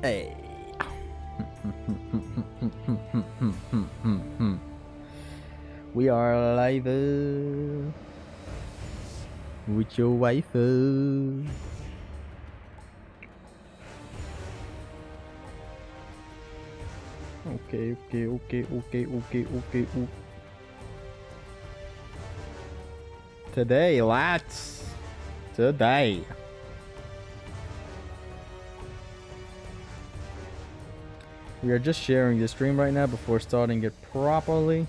Hey. We are live with your wife. Okay. Today, lads. Today. We are just sharing the stream right now before starting it properly.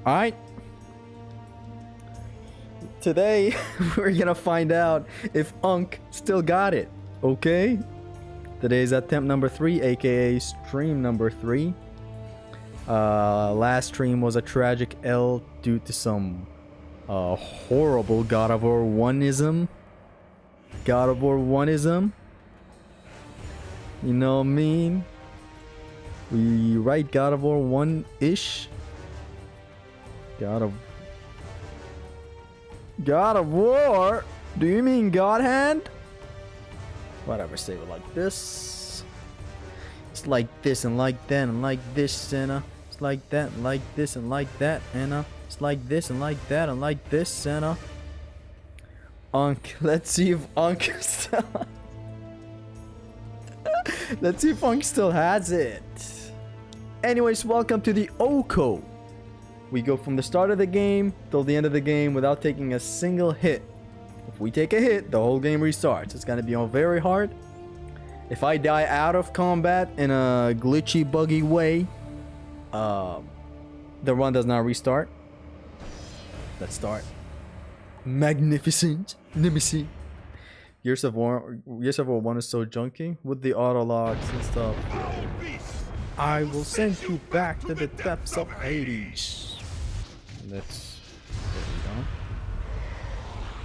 Alright. Today, we're gonna find out if Unk still got it. Okay? Today's attempt number 3, aka stream number 3. Last stream was a tragic L due to some horrible God of War 1ism. God of War 1ism. You know what I mean? We write God of War 1-ish. God of War? Do you mean God Hand? Whatever, say it like this. It's like this and like that and like this and it's like that and like this and like that and it's like this and like that and like this and Unk. Let's see if Unk still let's see if Unk still has it. Anyways, welcome to the OHKO. We go from the start of the game till the end of the game without taking a single hit. If we take a hit, the whole game restarts. It's gonna be on very hard. If I die out of combat in a glitchy, buggy way, the run does not restart. Let's start. Magnificent. Let me see. Gears of War 1 is so junky with the auto locks and stuff. I will send you back to the depths of Hades. Let's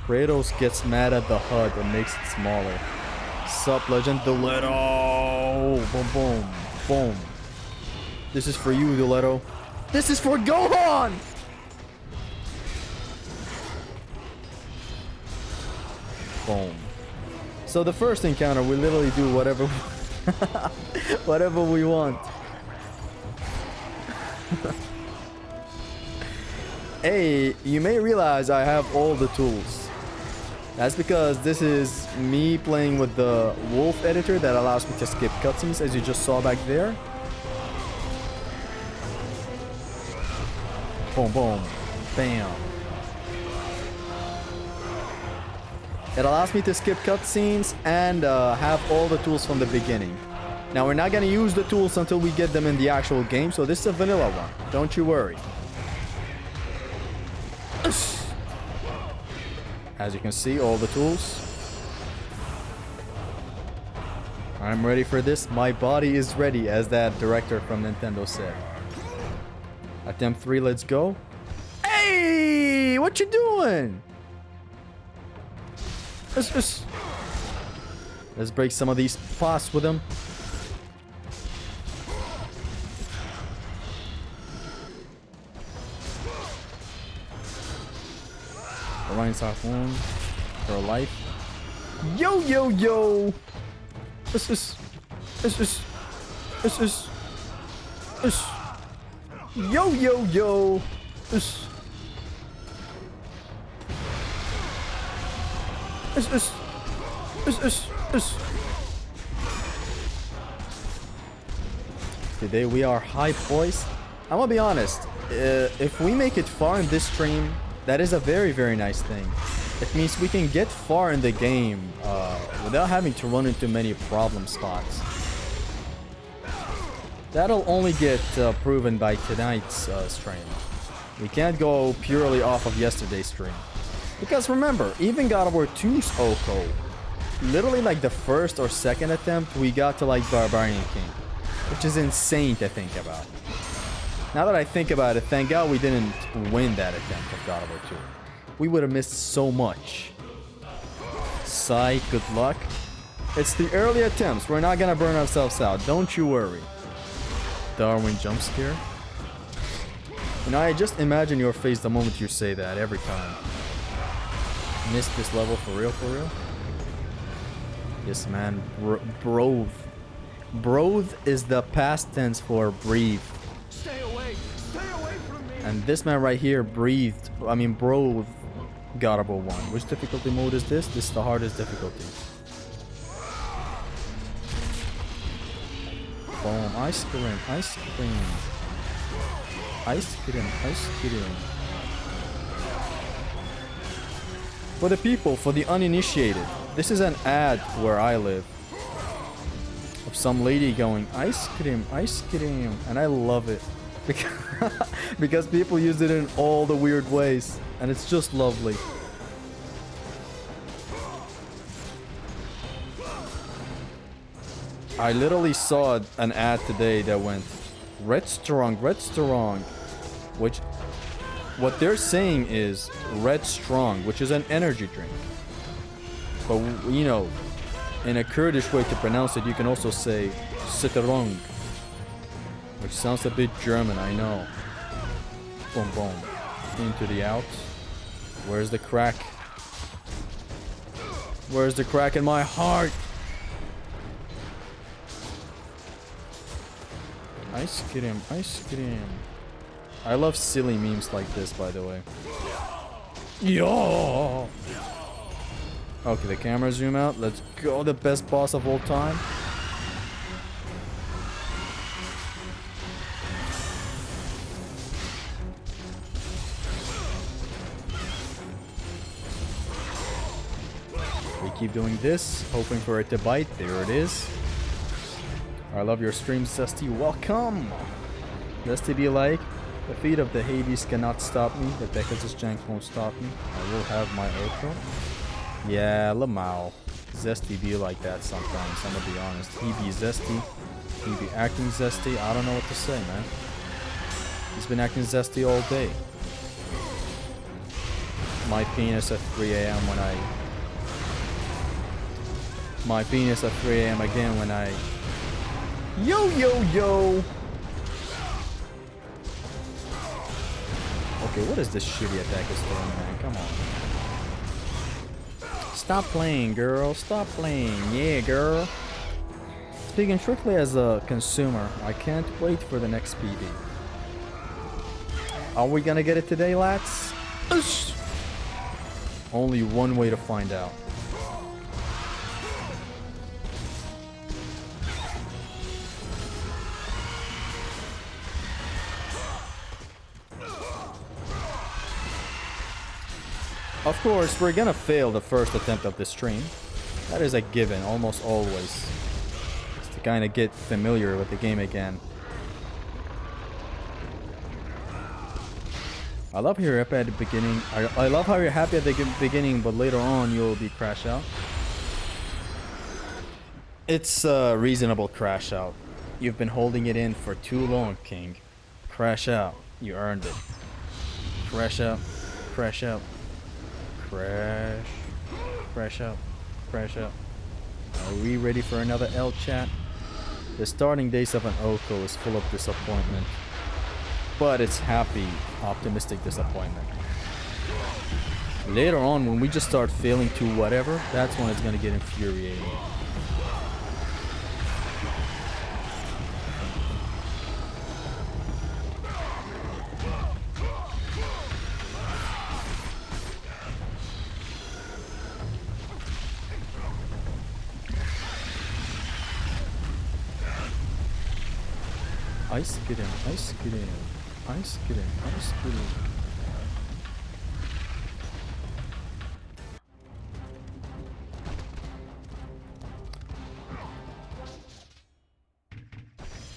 Kratos gets mad at the HUD and makes it smaller. Sup, Legend Doletto. Boom, boom, boom. This is for you, Doletto. This is for Gohan! Boom. So the first encounter, we literally do whatever whatever we want. Hey, you may realize I have all the tools. That's because this is me playing with the wolf editor that allows me to skip cutscenes, as you just saw back there. Boom, boom, bam. It allows me to skip cutscenes and have all the tools from the beginning. Now, we're not going to use the tools until we get them in the actual game, so this is a vanilla one. Don't you worry. As you can see, all the tools. I'm ready for this. My body is ready, as that director from Nintendo said. Attempt 3, let's go. Hey! What you doing? Let's break some of these pots with him. Orion's Harpoon for life. Yo, yo, yo! Yo, yo, yo! Today we are hype, boys. I'm gonna be honest. If we make it far in this stream, that is a very, very nice thing. It means we can get far in the game without having to run into many problem spots. That'll only get proven by tonight's stream. We can't go purely off of yesterday's stream. Because remember, even God of War 2's OHKO, literally like the first or second attempt, we got to like Barbarian King. Which is insane to think about. Now that I think about it, thank God we didn't win that attempt of God of War 2. We would have missed so much. Sigh, good luck. It's the early attempts. We're not gonna burn ourselves out. Don't you worry. Darwin jump scare. You know, I just imagine your face the moment you say that every time. Missed this level for real, for real? Yes, man. Broth. Broth is the past tense for breathe. Stay away from me. And this man right here breathed. I mean, broth got above 1. Which difficulty mode is this? This is the hardest difficulty. Boom. Ice cream. Ice cream. Ice cream. Ice cream. For the people, for the uninitiated, this is an ad where I live of some lady going ice cream, and I love it because people use it in all the weird ways, and it's just lovely. I literally saw an ad today that went restaurant, which what they're saying is Red Strong, which is an energy drink. But, you know, in a Kurdish way to pronounce it, you can also say Strong, which sounds a bit German, I know. Boom, boom. Into the out. Where's the crack? Where's the crack in my heart? Ice cream, ice cream. I love silly memes like this, by the way. Yo! Okay, the camera zoom out. Let's go. The best boss of all time. We keep doing this, hoping for it to bite. There it is. I love your stream, Zesty. Welcome! Zesty be like, the feet of the Hades cannot stop me. The Pegasus jank won't stop me. I will have my OHKO. Yeah, Lamau. Zesty be like that sometimes, I'm gonna be honest. He be zesty. He be acting zesty. I don't know what to say, man. He's been acting zesty all day. My penis at 3 a.m. when I... My penis at 3 a.m. again when I... Yo, yo, yo! Okay, what is this shitty attack is doing, man? Come on. Stop playing, girl. Stop playing. Yeah, girl. Speaking strictly as a consumer, I can't wait for the next PD. Are we gonna get it today, lads? Only one way to find out. Of course, we're gonna fail the first attempt of this stream. That is a given, almost always. Just to kind of get familiar with the game again. I love how you're happy at the beginning. I love how you're happy at the beginning, but later on you'll be crash out. It's a reasonable crash out. You've been holding it in for too long, King. Crash out. You earned it. Crash out. Crash out. Crash. Crash out. Crash out. Are we ready for another L chat? The starting days of an OHKO is full of disappointment. But it's happy, optimistic disappointment. Later on, when we just start failing to whatever, that's when it's gonna get infuriating. Ice cream, ice cream, ice cream, ice cream.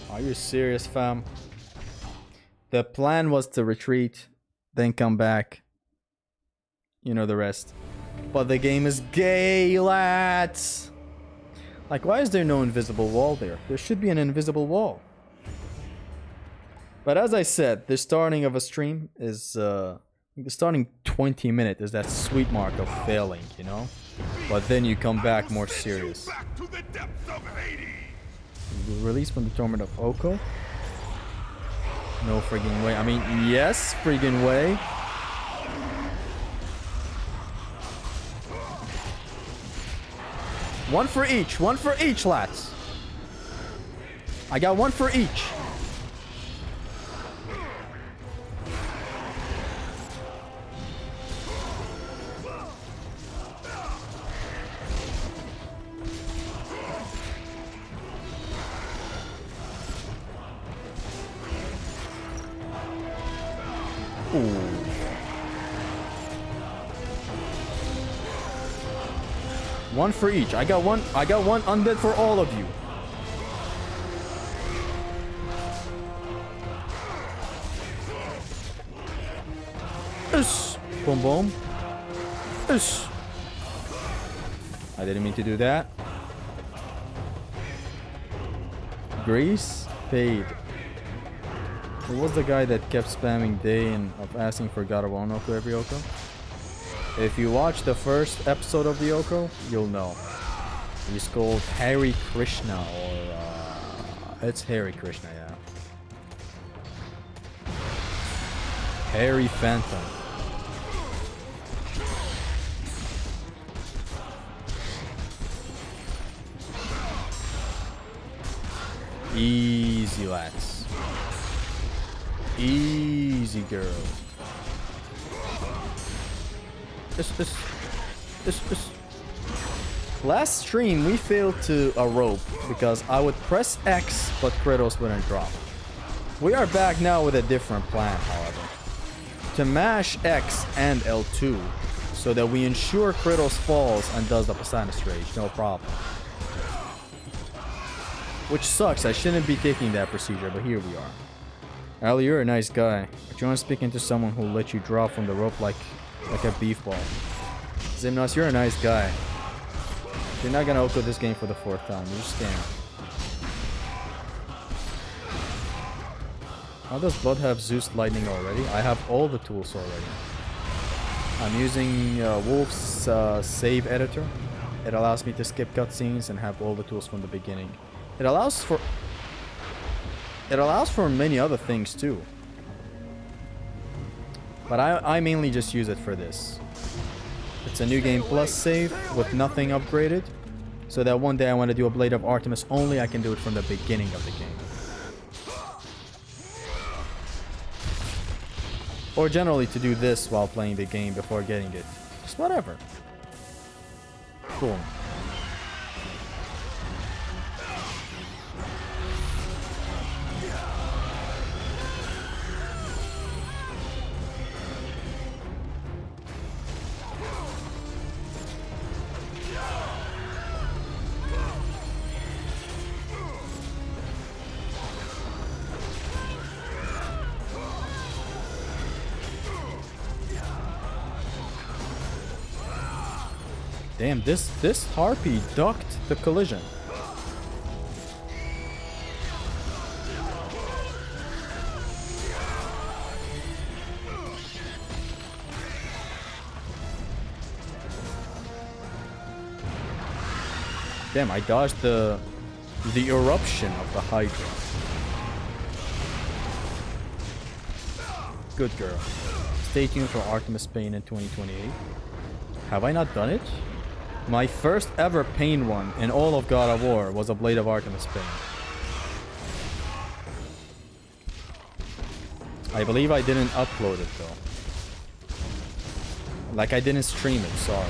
Are you serious, fam? The plan was to retreat, then come back. You know the rest. But the game is gay, lads! Like, why is there no invisible wall there? There should be an invisible wall. But as I said, the starting of a stream is, the starting 20 minutes is that sweet mark of failing, you know? But then you come back more serious. Released from the tournament of OHKO. No friggin' way. I mean, yes, friggin' way. One for each, lads. I got one for each. Ooh. One for each. I got one undead for all of you. Ish. Boom boom. Ish. I didn't mean to do that. Grace paid. Who was the guy that kept spamming day and of asking for God of OHKO every OHKO? If you watch the first episode of the OHKO, you'll know. He's called Harry Krishna, or it's Harry Krishna, yeah. Harry Phantom. Easy, lads. Easy, girl. This. Last stream, we failed to a rope because I would press X, but Kratos wouldn't drop. We are back now with a different plan, however. To mash X and L2 so that we ensure Kratos falls and does the Poseidon's Rage, no problem. Which sucks, I shouldn't be taking that procedure, but here we are. Ali, you're a nice guy, but you want to speak into someone who'll let you drop from the rope like a beef ball. Zimnos, you're a nice guy. You're not gonna OHKO this game for the 4th time, you're just scamming. How does Blood have Zeus Lightning already? I have all the tools already. I'm using Wolf's save editor. It allows me to skip cutscenes and have all the tools from the beginning. It allows for many other things too. But I mainly just use it for this. It's a new game plus save with nothing upgraded. So that one day I want to do a Blade of Artemis only, I can do it from the beginning of the game. Or generally to do this while playing the game before getting it. Just whatever. Cool. Damn, this harpy ducked the collision. Damn, I dodged the eruption of the Hydra. Good girl. Stay tuned for Artemis Pain in 2028. Have I not done it? My first ever Pain one in all of God of War was a Blade of Artemis Pain. I believe I didn't upload it though. Like I didn't stream it, sorry.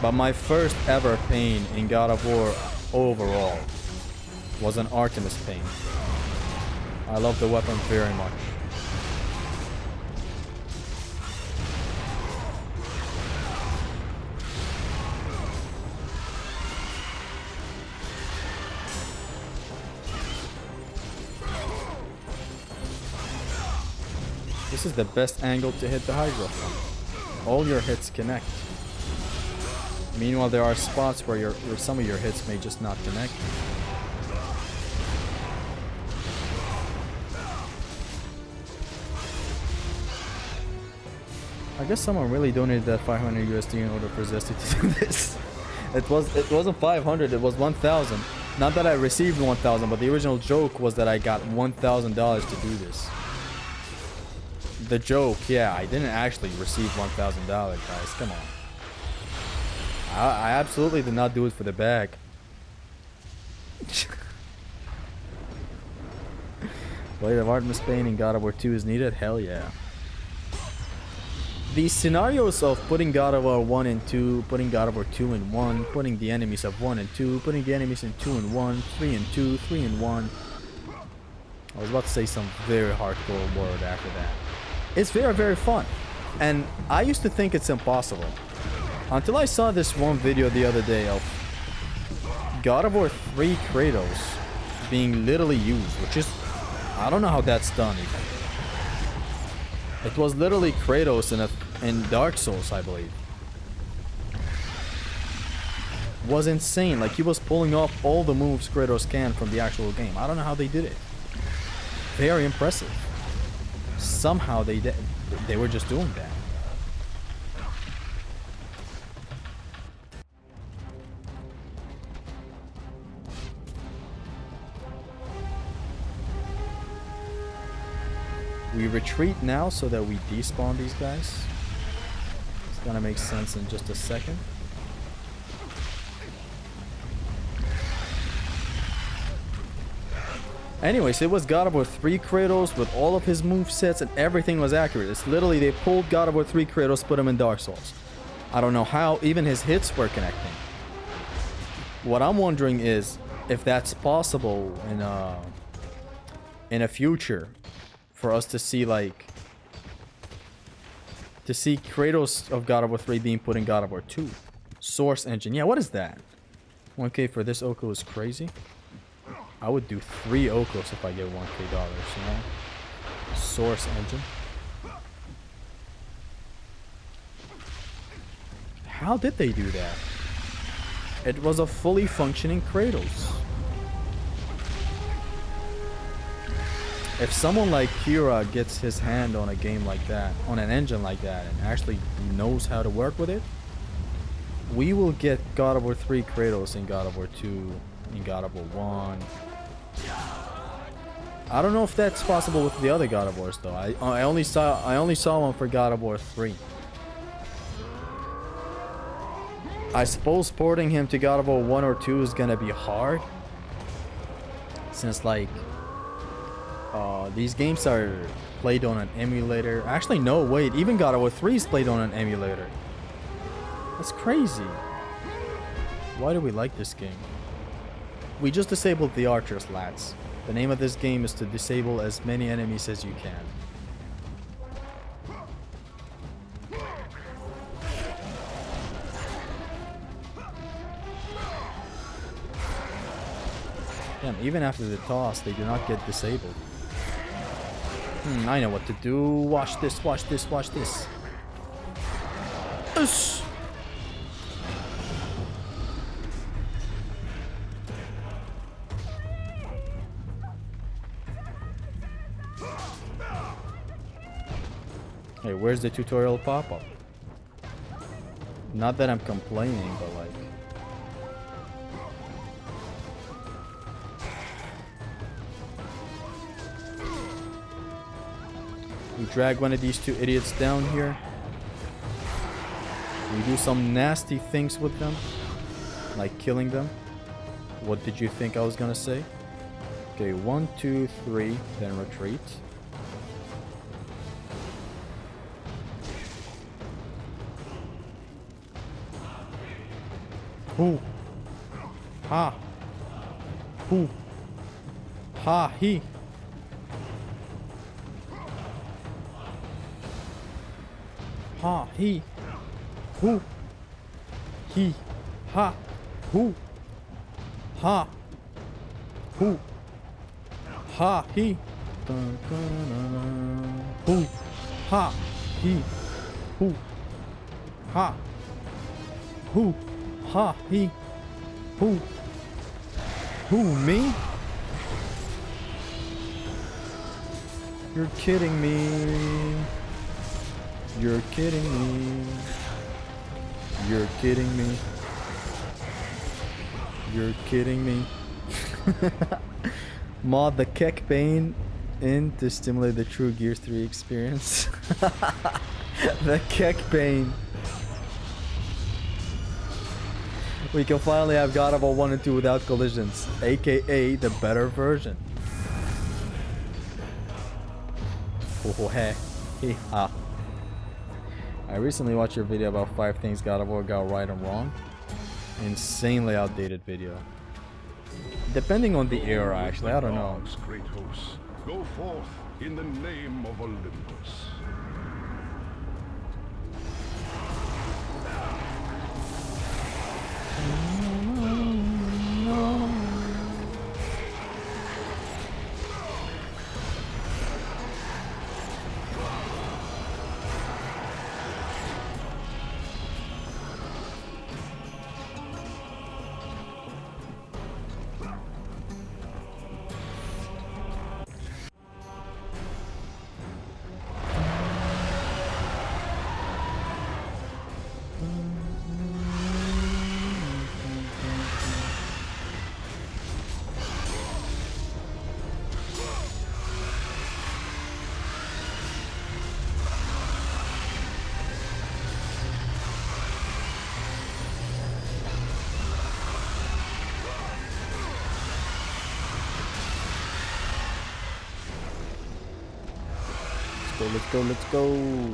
But my first ever Pain in God of War overall was an Artemis Pain. I love the weapon very much. This is the best angle to hit the Hydra from. All your hits connect. Meanwhile, there are spots where some of your hits may just not connect. I guess someone really donated that 500 USD in order for Zesty to do this. It wasn't 500, it was 1,000. Not that I received 1,000, but the original joke was that I got $1,000 to do this. The joke, yeah, I didn't actually receive $1,000, guys. Come on. I absolutely did not do it for the bag. Blade of Artemis Pain in God of War 2 is needed? Hell yeah. The scenarios of putting God of War 1 and 2, putting God of War 2 and 1, putting the enemies of 1 and 2, putting the enemies in 2 and 1, 3 and 2, 3 and 1. I was about to say some very hardcore word after that. It's very, very fun. And I used to think it's impossible. Until I saw this one video the other day of God of War 3 Kratos being literally used, which is, I don't know how that's done even. It was literally Kratos in Dark Souls, I believe. It was insane. Like, he was pulling off all the moves Kratos can from the actual game. I don't know how they did it. Very impressive. Somehow they were just doing that. We retreat now so that we despawn these guys. It's gonna make sense in just a second. Anyways, it was God of War 3 Kratos with all of his movesets and everything was accurate. It's literally they pulled God of War 3 Kratos, put him in Dark Souls. I don't know how even his hits were connecting. What I'm wondering is if that's possible in a future for us to see, like, to see Kratos of God of War 3 being put in God of War 2. Source engine. Yeah, what is that? 1K for this OHKO is crazy. I would do 3 OHKOs if I get 1K dollars, you know? Source engine. How did they do that? It was a fully functioning Kratos. If someone like Kira gets his hand on a game like that, on an engine like that, and actually knows how to work with it, we will get God of War 3 Kratos in God of War 2, in God of War 1. I don't know if that's possible with the other God of Wars though. I only saw one for God of War 3. I suppose porting him to God of War 1 or 2 is gonna be hard, since like these games are played on an emulator. Actually, no, wait, even God of War 3 is played on an emulator. That's crazy. Why do we like this game? We just disabled the archers, lads. The name of this game is to disable as many enemies as you can. Damn, even after the toss, they do not get disabled. I know what to do. Watch this, watch this, watch this. Ush. Hey, where's the tutorial pop-up? Not that I'm complaining, but like... we drag one of these two idiots down here. We do some nasty things with them, like killing them. What did you think I was gonna say? Okay, 1, 2, 3, then retreat. Hoo. Ha. Hoo. Ha. He. Ha. He. Hoo. He. Ha. Hoo. Ha. Hoo. Ha. He. Dun, dun, dun. Hoo. Ha. He. Hoo. Ha. Hoo. Ha, he, who, me? You're kidding me. You're kidding me. You're kidding me. You're kidding me. Mod the Keck Bane in to stimulate the true Gears 3 experience. The Keck Bane. We can finally have God of War 1 and 2 without collisions, aka the better version. Oh, hey. Ha. I recently watched your video about 5 things God of War got right and wrong. Insanely outdated video. Depending on the era, actually, I don't know. Great hosts, go forth in the name of Olympus. Let's go, let's go.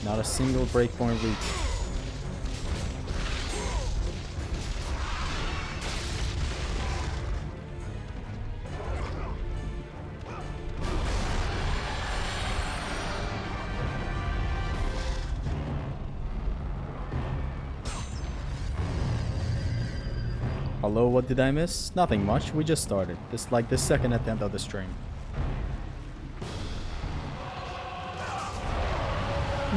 Not a single breakpoint reach. Hello, what did I miss? Nothing much, we just started. This is like the second attempt of the stream.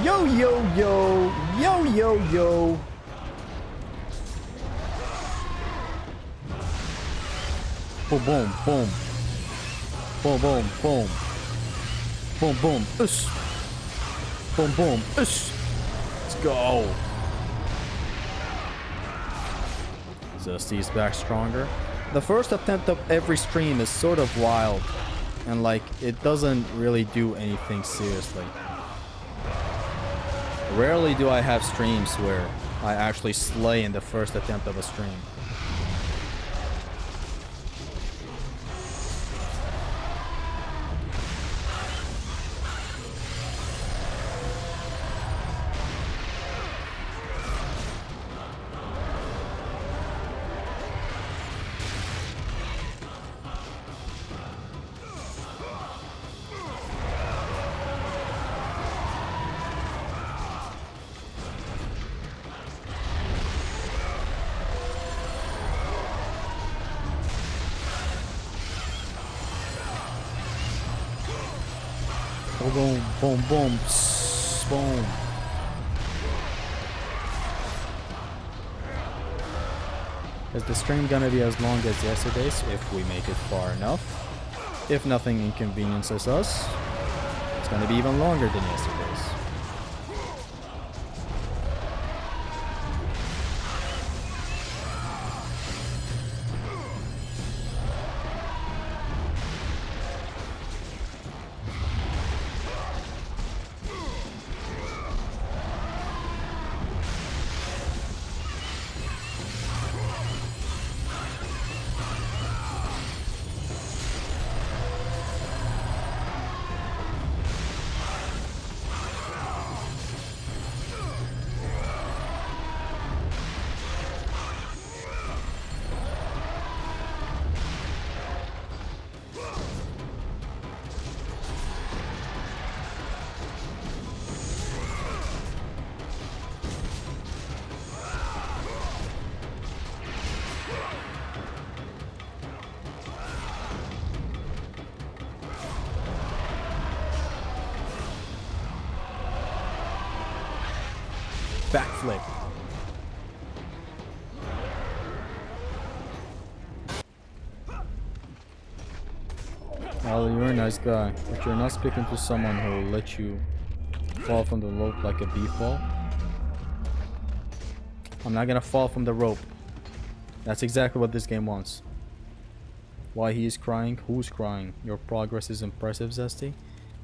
Yo, yo, yo, yo, yo, yo. Boom, boom, boom. Boom, boom, boom. Boom, boom, ush. Boom, boom, ush. Let's go. Zusty's back stronger. The first attempt of every stream is sort of wild. And like, it doesn't really do anything seriously. Rarely do I have streams where I actually slay in the first attempt of a stream. Boom, boom, boom, pss, boom. Is the stream gonna be as long as yesterday's if we make it far enough? If nothing inconveniences us, it's gonna be even longer than yesterday's. backflip. Well, you're a nice guy, but you're not speaking to someone who will let you fall from the rope like a beef ball. I'm not gonna fall from the rope. That's exactly what this game wants. Why he is crying? Who's crying? Your progress is impressive, Zesty.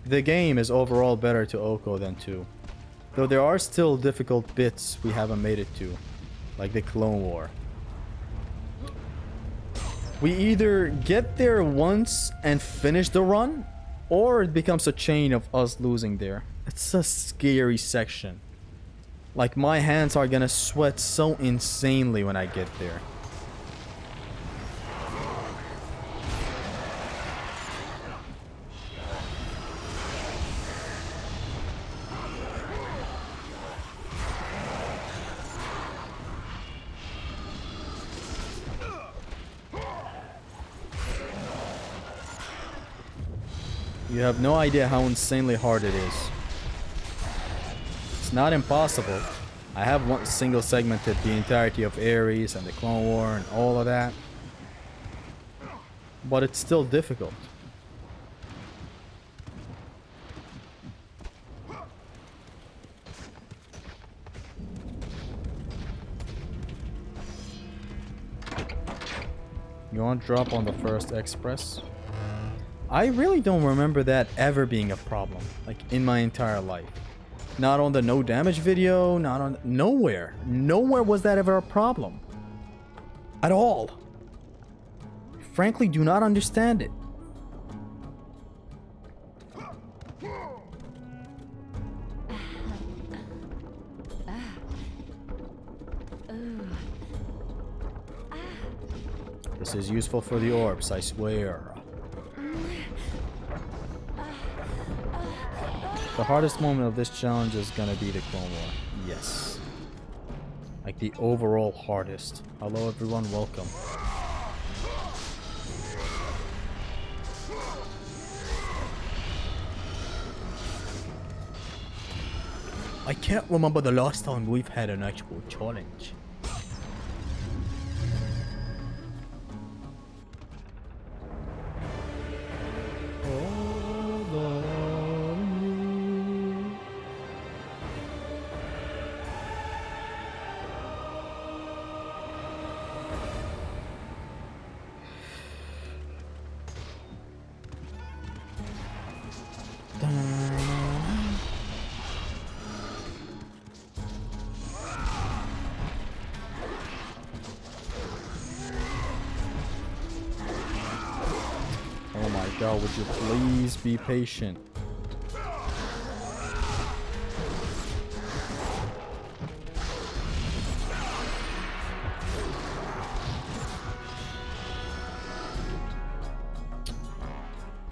The game is overall better to OHKO than 2. Though there are still difficult bits we haven't made it to. Like the Clone War. We either get there once and finish the run, or it becomes a chain of us losing there. It's a scary section. Like, my hands are gonna sweat so insanely when I get there. You have no idea how insanely hard it is. It's not impossible. I have one single segmented the entirety of Ares and the Clone War and all of that. But it's still difficult. You want to drop on the first express? I really don't remember that ever being a problem, like in my entire life. Not on the no damage video, not on... Nowhere. Nowhere was that ever a problem. At all. Frankly, do not understand it. This is useful for the orbs, I swear. The hardest moment of this challenge is gonna be the Clone War. Yes. Like the overall hardest. Hello everyone, welcome. I can't remember the last time we've had an actual challenge. Oh my god, would you please be patient?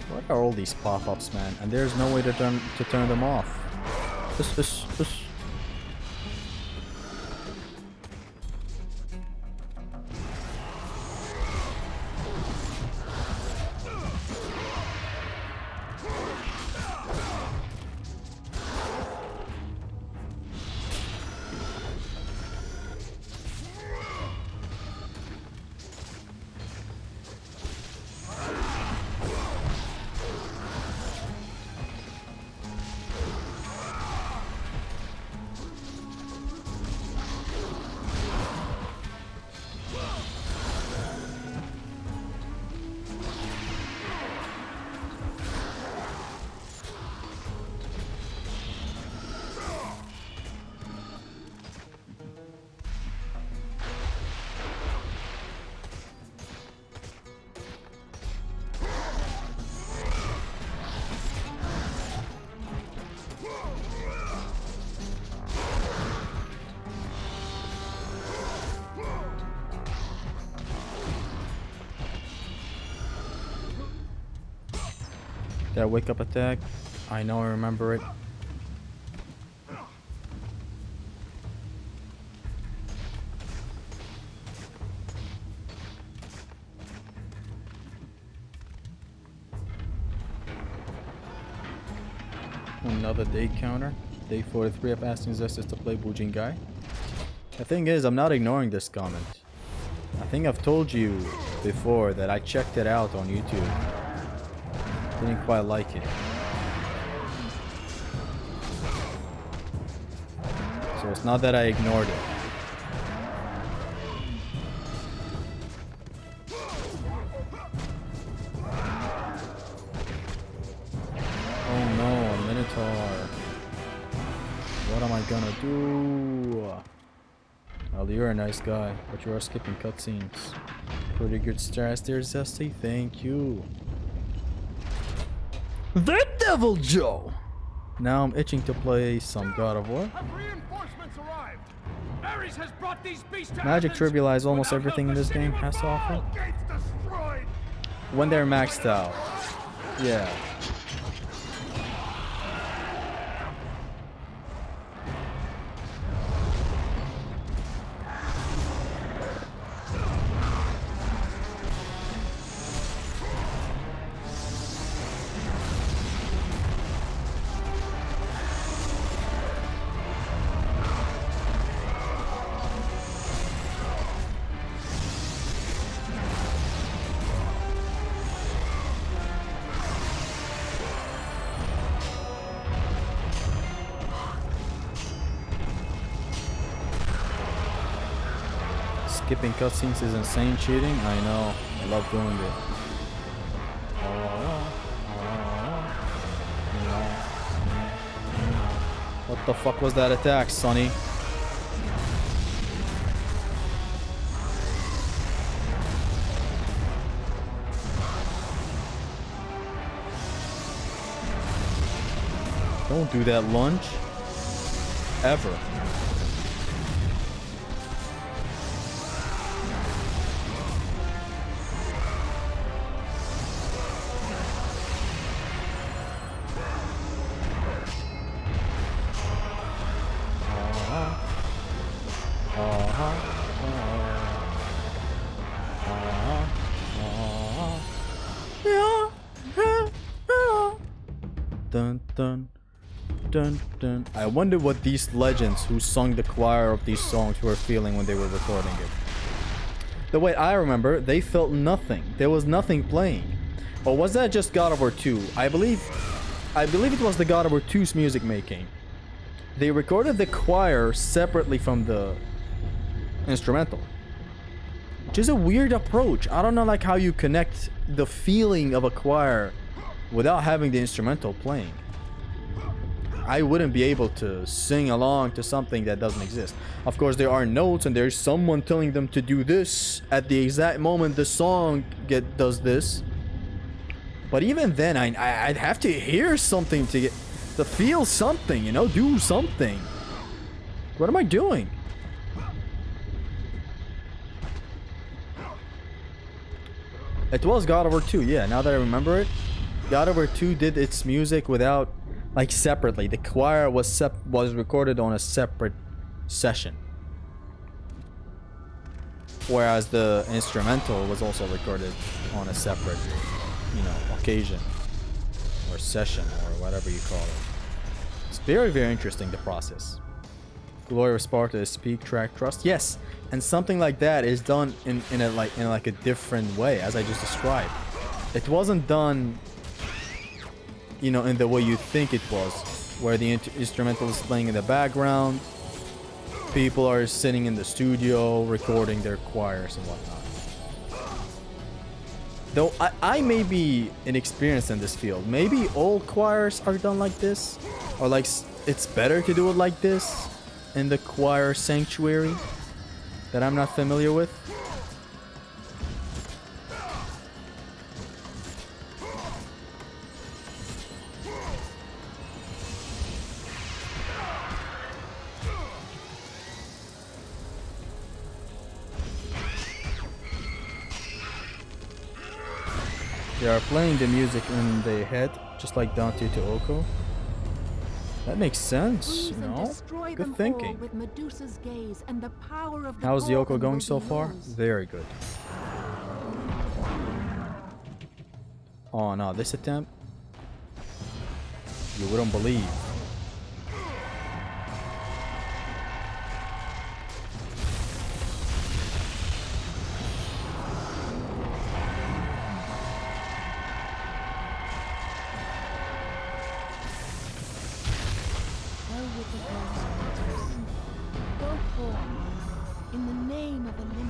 What are all these pop-ups, man? And there's no way to turn them off. This. That wake up attack, I know, I remember it. Another day counter. Day 43 of asking Zestis to play Bujingai. The thing is, I'm not ignoring this comment. I think I've told you before that I checked it out on YouTube. Didn't quite like it. So it's not that I ignored it. Oh no, a Minotaur. What am I gonna do? Well, you're a nice guy, but you are skipping cutscenes. Pretty good stars there, Zesty. Thank you. The Devil Joe! Now I'm itching to play some God of War. Reinforcements arrived. Ares has brought these beasts to Magic Athens. trivialized almost Without everything help, in this the city game will has to offer. fall. Gates destroyed. When they're maxed out. Yeah. Skipping cutscenes is insane cheating. I know. I love doing it. What the fuck was that attack, Sonny? Don't do that lunge. Ever. Dun dun dun dun. I wonder what these legends who sung the choir of these songs were feeling when they were recording it. The way I remember, they felt nothing. There was nothing playing. Or was that just God of War 2? I believe it was the God of War 2's music making. They recorded the choir separately from the instrumental. Which is a weird approach. I don't know like how you connect the feeling of a choir without having the instrumental playing. I wouldn't be able to sing along to something that doesn't exist. Of course, there are notes and there's someone telling them to do this at the exact moment the song does this. But even then, I'd have to hear something to feel something, you know, do something. What am I doing? It was God of War 2, yeah, now that I remember it. God of War 2 did its music without, like, separately. The choir was recorded on a separate session. Whereas the instrumental was also recorded on a separate, you know, occasion. Or session, or whatever you call it. It's very, very interesting, the process. Glory of Sparta is speak, track, trust. Yes, and something like that is done in a different way, as I just described. It wasn't done, you know, in the way you think it was, where the instrumental is playing in the background, people are sitting in the studio recording their choirs and whatnot. Though I may be inexperienced in this field. Maybe all choirs are done like this, or like it's better to do it like this in the choir sanctuary that I'm not familiar with. They are playing the music in their head, just like Dante to OHKO. That makes sense, you know? Good thinking. How's the OHKO going so far? Very good. Oh no, this attempt? You wouldn't believe.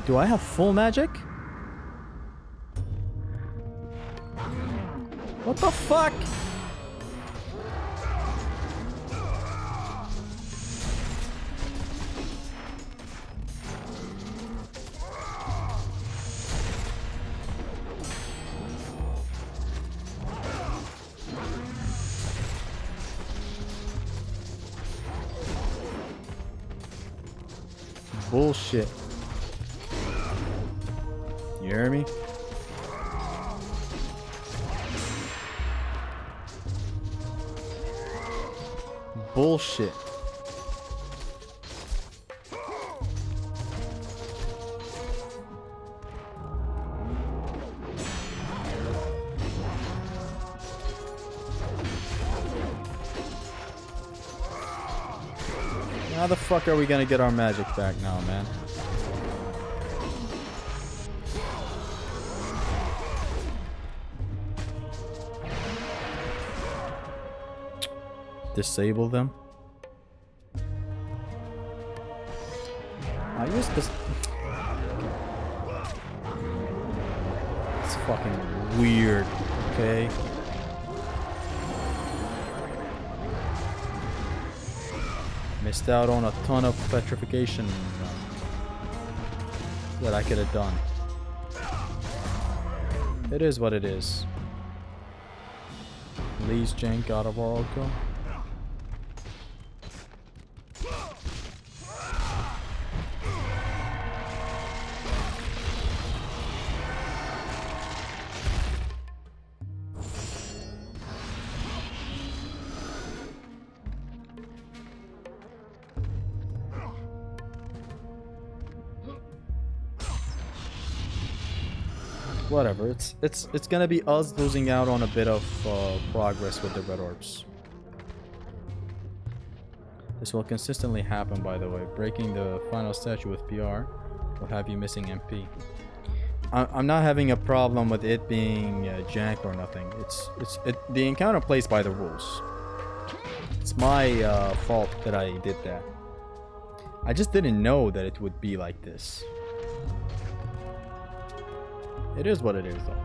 Do I have full magic? What the fuck? Bullshit. You hear me? Bullshit. How the fuck are we gonna get our magic back now, man? Disable them. I use this. It's fucking weird, okay? Missed out on a ton of petrification that I could have done. It is what it is. Lee's jank out of our OHKO. Whatever, it's gonna be us losing out on a bit of progress with the red orbs. This will consistently happen, by the way. Breaking the final statue with PR will have you missing MP. I'm not having a problem with it being jank or nothing. The encounter plays by the rules. It's my fault that I did that. I just didn't know that it would be like this. It is what it is, though.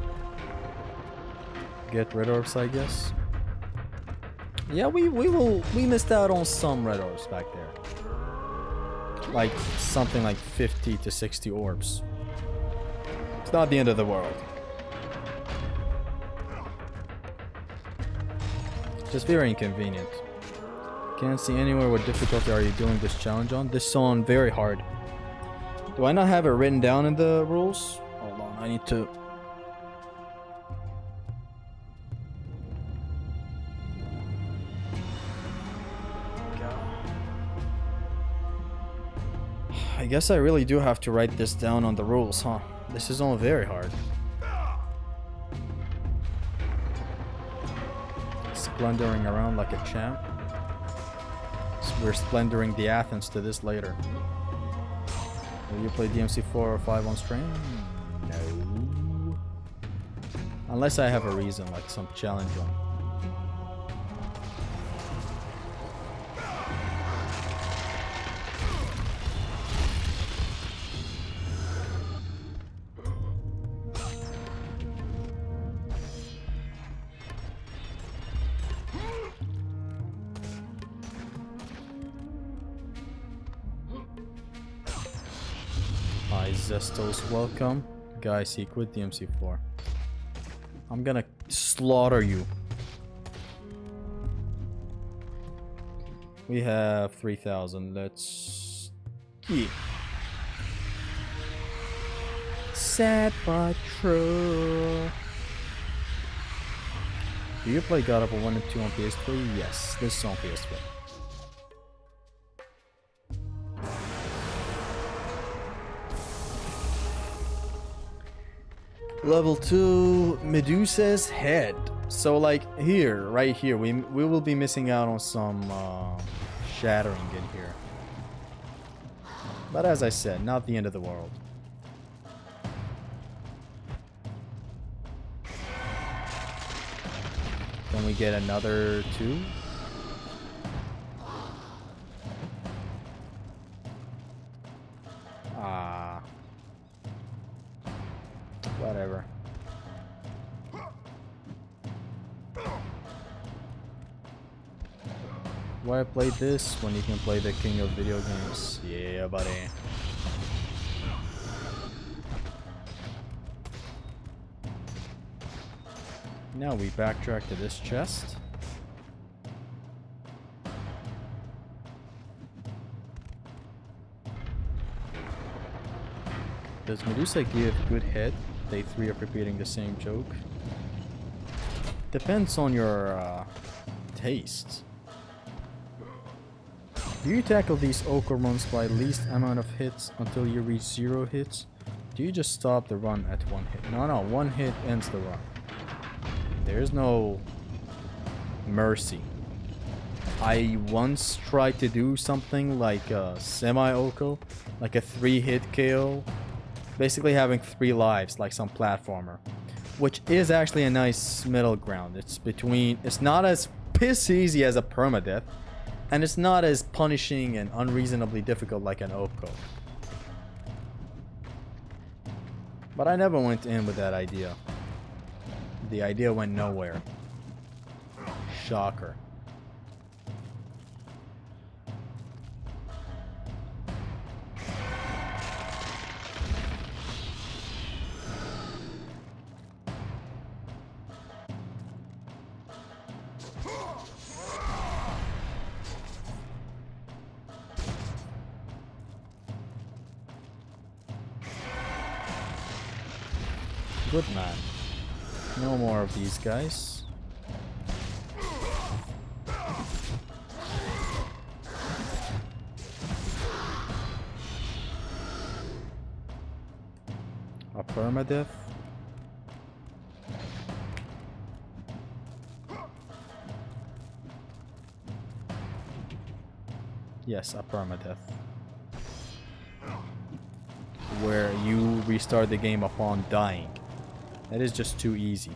Get red orbs, I guess. Yeah, we missed out on some red orbs back there. Like something like 50 to 60 orbs. It's not the end of the world. Just very inconvenient. Can't see anywhere. What difficulty are you doing this challenge on? This is on very hard. Do I not have it written down in the rules? Hold on, I need to... I guess I really do have to write this down on the rules, huh? This is on very hard. Splendering around like a champ. We're splendering the Athens to this later. Will you play DMC 4 or 5 on stream? No. Unless I have a reason, like some challenge on. Zestos, welcome. Guys, he quit DMC4. I'm gonna slaughter you. We have 3,000. Let's... Yeah. Sad but true. Do you play God of War 1 and 2 on PS3? Yes, this is on PS3. Level 2, Medusa's head. So like here, right here, we will be missing out on some shattering in here. But as I said, not the end of the world. Can we get another 2? Whatever. Why play this when you can play the king of video games? Yeah, buddy. Now we backtrack to this chest. Does Medusa give good head? Day 3 of repeating the same joke. Depends on your taste. Do you tackle these OHKO runs by least amount of hits until you reach 0 hits? Do you just stop the run at 1 hit? No, 1 hit ends the run. There's no mercy. I once tried to do something like a semi-OHKO, like a 3-hit KO. Basically having 3 lives, like some platformer. Which is actually a nice middle ground. It's not as piss easy as a permadeath. And it's not as punishing and unreasonably difficult like an OHKO. But I never went in with that idea. The idea went nowhere. Shocker. Good man. No more of these guys. A permadeath. Yes, a permadeath. Where you restart the game upon dying. That is just too easy.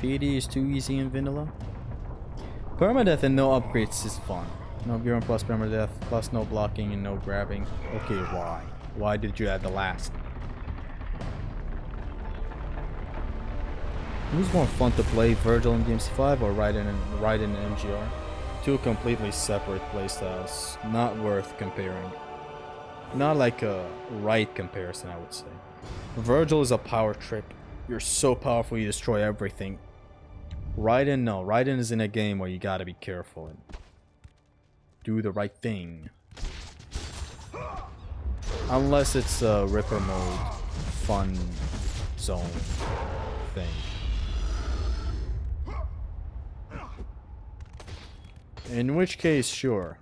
PD is too easy in vanilla. Permadeath and no upgrades is fun. No Buren plus permadeath plus no blocking and no grabbing. Okay, why? Why did you add the last? Who's more fun to play, Virgil in DMC5 or Raiden in MGR? Two completely separate playstyles, not worth comparing. Not like a right comparison, I would say. Virgil is a power trip. You're so powerful, you destroy everything. Raiden, no. Raiden is in a game where you gotta be careful and do the right thing. Unless it's a Ripper mode, fun zone thing. In which case, sure.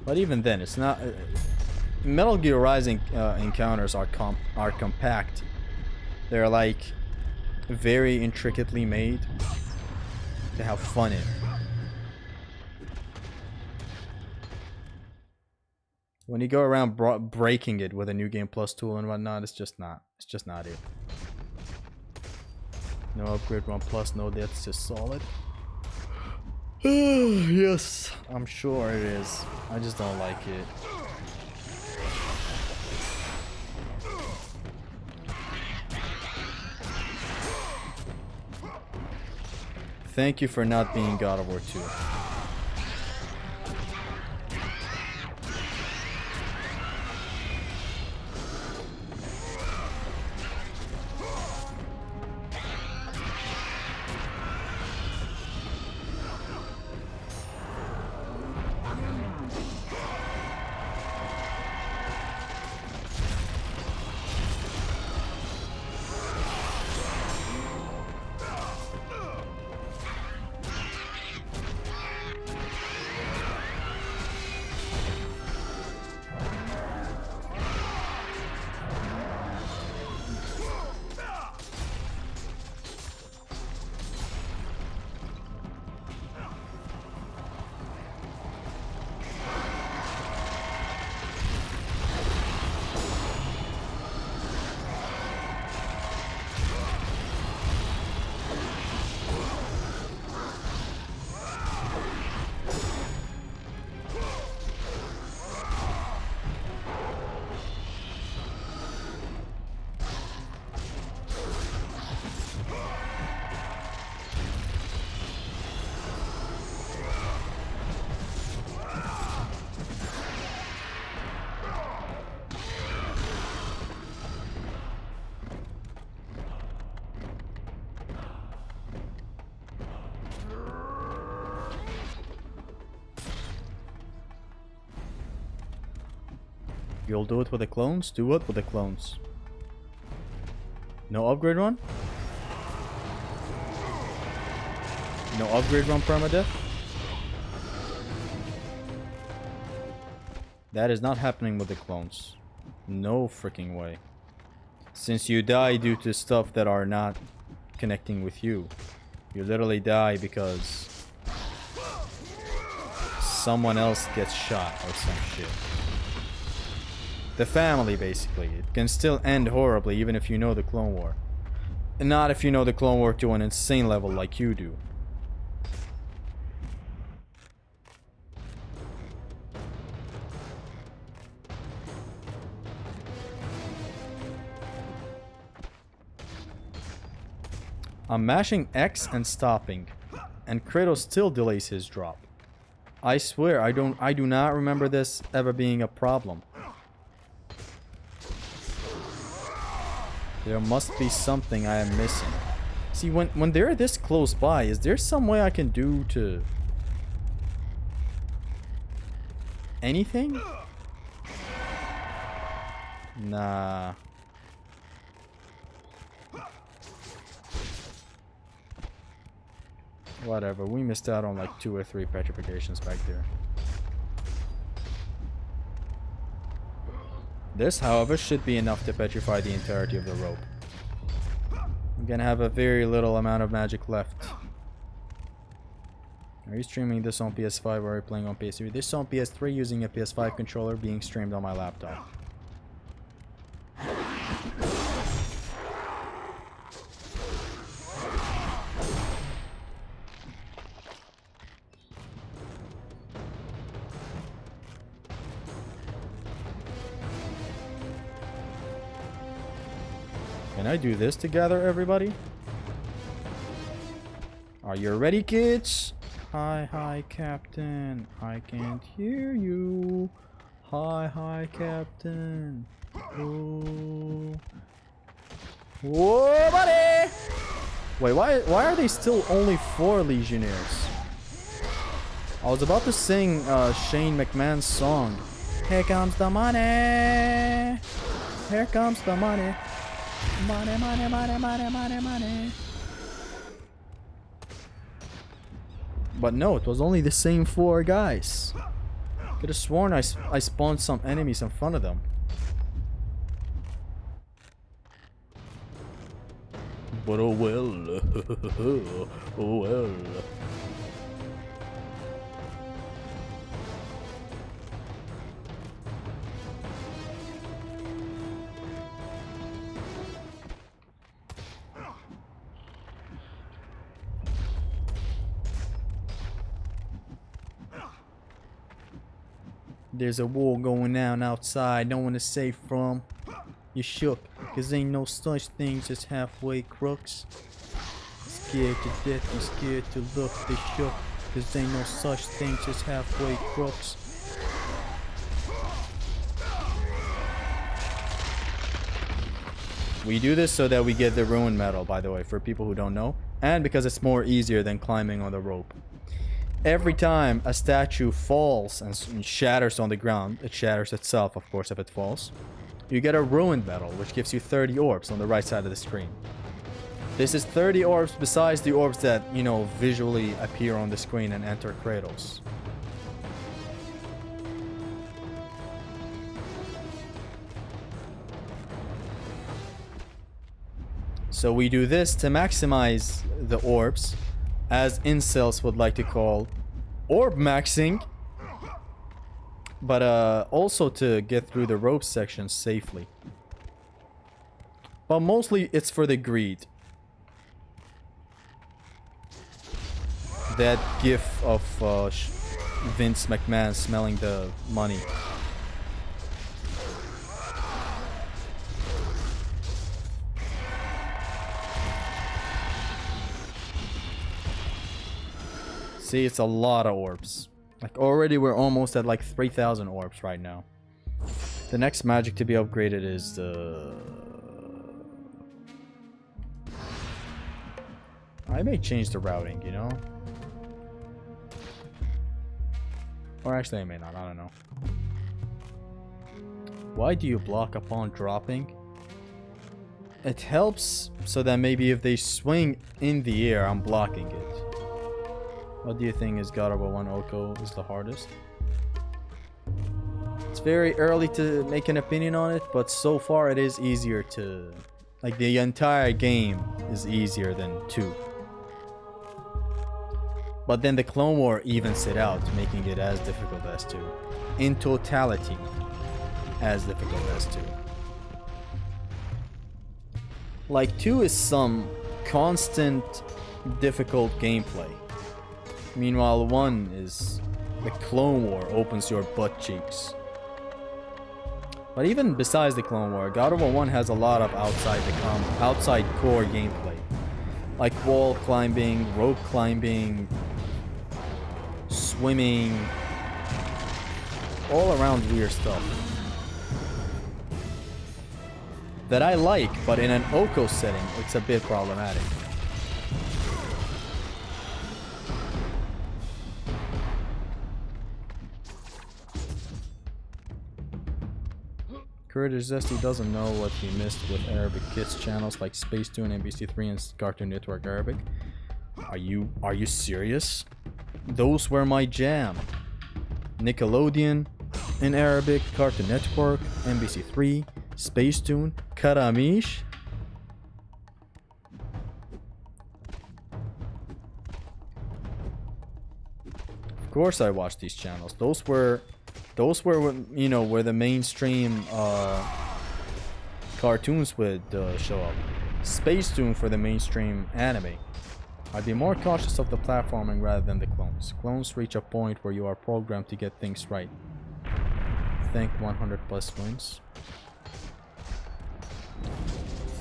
But even then, it's not... Metal Gear Rising encounters are compact. They're like very intricately made to have fun in. When you go around breaking it with a new game plus tool and whatnot, it's just not it. No upgrade 1 plus, no deaths, just solid. Yes, I'm sure it is. I just don't like it. Thank you for not being God of War 2. You'll do it with the clones? Do it with the clones. No upgrade run? No upgrade run permadeath? That is not happening with the clones. No freaking way. Since you die due to stuff that are not connecting with you. You literally die because someone else gets shot or some shit. The family, basically. It can still end horribly even if you know the Clone War. And not if you know the Clone War to an insane level like you do. I'm mashing X and stopping, and Kratos still delays his drop. I swear, I do not remember this ever being a problem. There must be something I am missing. See, when they're this close by, is there some way I can do to... anything? Nah. Whatever, we missed out on like 2 or 3 petrifications back there. This, however, should be enough to petrify the entirety of the rope. I'm gonna have a very little amount of magic left. Are you streaming this on PS5 or are you playing on PS3? This is on PS3 using a PS5 controller being streamed on my laptop. Can I do this to gather everybody? Are you ready, kids? Hi, hi, Captain. I can't hear you. Hi, hi, Captain. Oh. Whoa, buddy! Wait, why are they still only 4 Legionnaires? I was about to sing Shane McMahon's song. Here comes the money. Here comes the money. Money, money, money, money, money, money. But no, it was only the same 4 guys. Could have sworn I spawned some enemies in front of them. But oh well. Oh well. There's a war going on outside, no one is safe from. You shook, cause ain't no such things as halfway crooks. Scared to death, you scared to look, they shook, cause ain't no such things as halfway crooks. We do this so that we get the ruin medal, by the way, for people who don't know, and because it's more easier than climbing on the rope. Every time a statue falls and shatters on the ground, it shatters itself, of course, if it falls, you get a ruined medal, which gives you 30 orbs on the right side of the screen. This is 30 orbs besides the orbs that, you know, visually appear on the screen and enter Kratos. So we do this to maximize the orbs, as incels would like to call orb maxing, but also to get through the rope section safely. But mostly it's for the greed. That gif of Vince McMahon smelling the money. See, it's a lot of orbs. Like, already we're almost at like 3,000 orbs right now. The next magic to be upgraded is the... I may change the routing, you know? Or actually I may not, I don't know. Why do you block upon dropping? It helps so that maybe if they swing in the air, I'm blocking it. What do you think is God of War 1 OHKO is the hardest? It's very early to make an opinion on it, but so far it is easier to... Like, the entire game is easier than 2. But then the Clone War evens it out, making it as difficult as 2. In totality, as difficult as 2. Like, 2 is some constant, difficult gameplay. Meanwhile, 1 is... The Clone War opens your butt cheeks. But even besides the Clone War, God of War 1 has a lot of outside core gameplay. Like wall climbing, rope climbing, swimming, all around weird stuff. That I like, but in an OHKO setting, it's a bit problematic. Kurdish Zesty doesn't know what he missed with Arabic kids channels like Spacetoon, NBC3, and Cartoon Network Arabic. Are you serious? Those were my jam. Nickelodeon in Arabic, Cartoon Network, NBC3, Spacetoon, Karamish. Of course I watched these channels. Those were, you know, where the mainstream cartoons would show up. Spacetoon for the mainstream anime. I'd be more cautious of the platforming rather than the clones. Clones reach a point where you are programmed to get things right. Think 100 plus wins.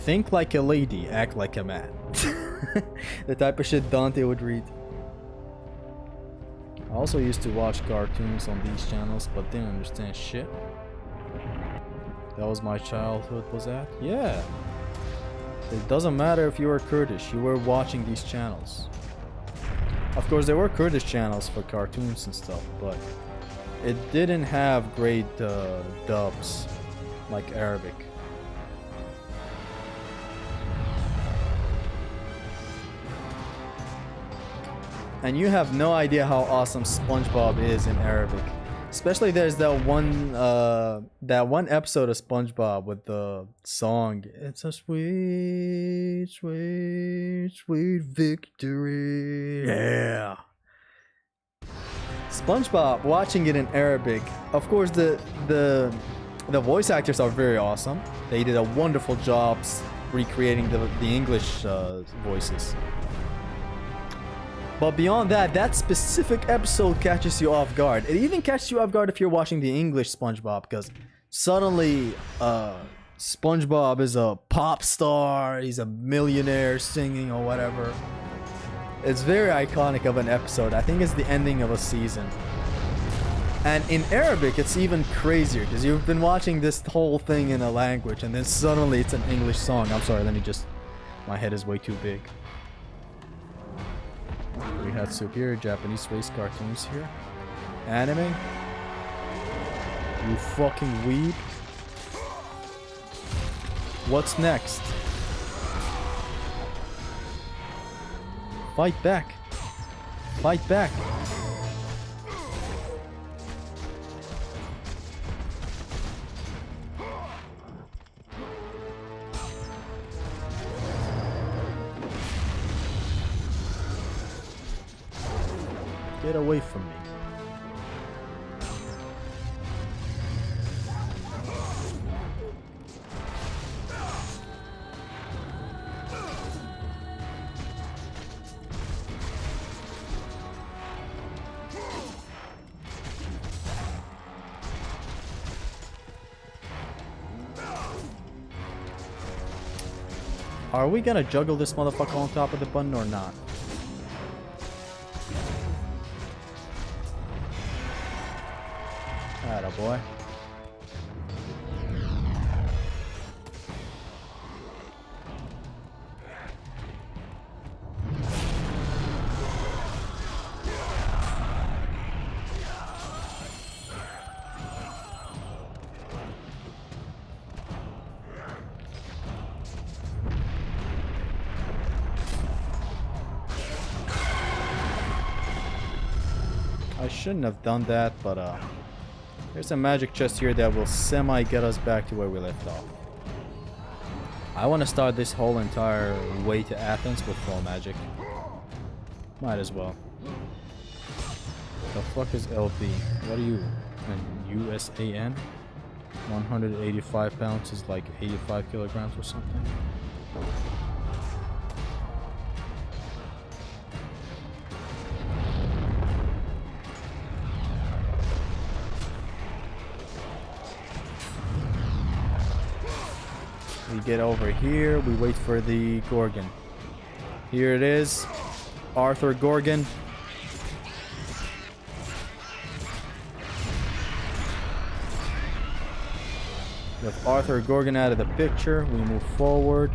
Think like a lady, act like a man. The type of shit Dante would read. I also used to watch cartoons on these channels, but didn't understand shit. That was my childhood, was that? Yeah. It doesn't matter if you were Kurdish, you were watching these channels. Of course, there were Kurdish channels for cartoons and stuff, but it didn't have great dubs like Arabic. And you have no idea how awesome SpongeBob is in Arabic. Especially there's that one episode of SpongeBob with the song, "It's a sweet, sweet, sweet victory." Yeah. SpongeBob, watching it in Arabic. Of course, the voice actors are very awesome. They did a wonderful job recreating the English voices. But beyond that, that specific episode catches you off guard. It even catches you off guard if you're watching the English SpongeBob, because suddenly SpongeBob is a pop star, he's a millionaire singing or whatever. It's very iconic of an episode. I think it's the ending of a season. And in Arabic, it's even crazier, because you've been watching this whole thing in a language, and then suddenly it's an English song. I'm sorry, let me just... My head is way too big. We had superior Japanese race cartoons here. Anime? You fucking weeb. What's next? Fight back. Fight back. Get away from me. Are we gonna juggle this motherfucker on top of the button or not? Attaboy. I shouldn't have done that, but there's a magic chest here that will semi get us back to where we left off. I want to start this whole entire way to Athens with full magic. Might as well. The fuck is LB? What are you? An USAN? 185 pounds is like 85 kilograms or something. We get over here, we wait for the Gorgon. Here it is, Arthur Gorgon. With Arthur Gorgon out of the picture, we move forward.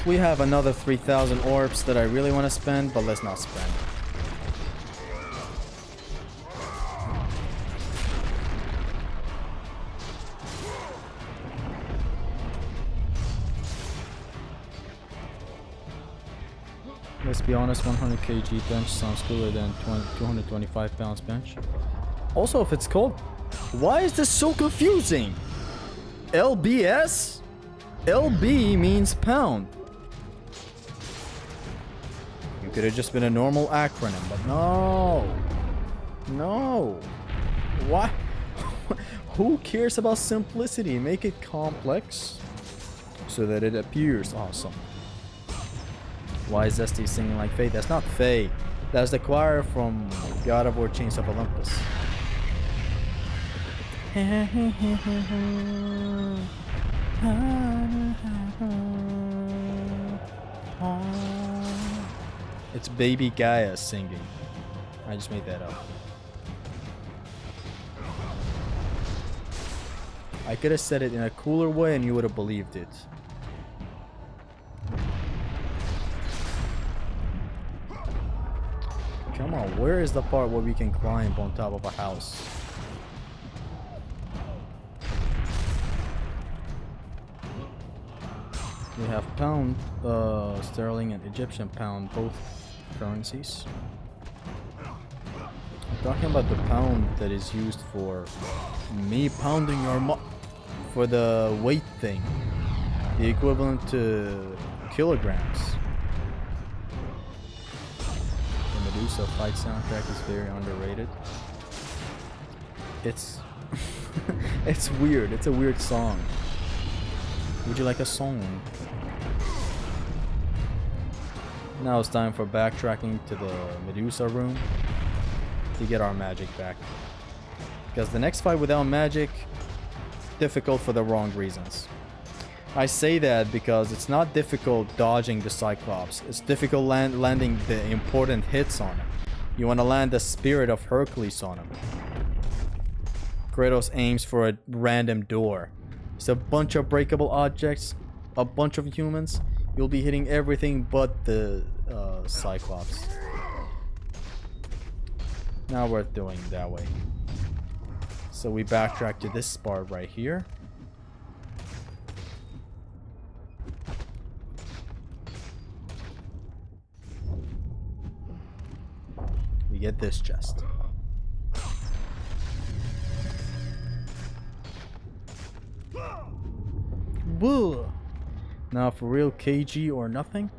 We have another 3,000 orbs that I really want to spend, but let's not spend. Let's be honest, 100 kg bench sounds cooler than 225 pounds bench. Also, if it's cold, why is this so confusing? LBS? LB means pound. It could have just been a normal acronym, but no. No. Why? Who cares about simplicity? Make it complex so that it appears awesome. Why is Zesty singing like Faye? That's not Faye. That's the choir from God of War Chains of Olympus. It's Baby Gaia singing. I just made that up. I could have said it in a cooler way and you would have believed it. Come on, where is the part where we can climb on top of a house? We have pound, sterling and Egyptian pound, both currencies. I'm talking about the pound that is used for me pounding your for the weight thing. The equivalent to kilograms. The Medusa fight soundtrack is very underrated. It's it's weird. It's a weird song. Would you like a song? Now it's time for backtracking to the Medusa room to get our magic back. Because the next fight without magic, difficult for the wrong reasons. I say that because it's not difficult dodging the Cyclops. It's difficult landing the important hits on him. You want to land the Spirit of Hercules on him. Kratos aims for a random door. It's a bunch of breakable objects, a bunch of humans. You'll be hitting everything but the Cyclops. Not worth doing that way. So we backtrack to this part right here. We get this chest. Whoa. Now for real, KG or nothing?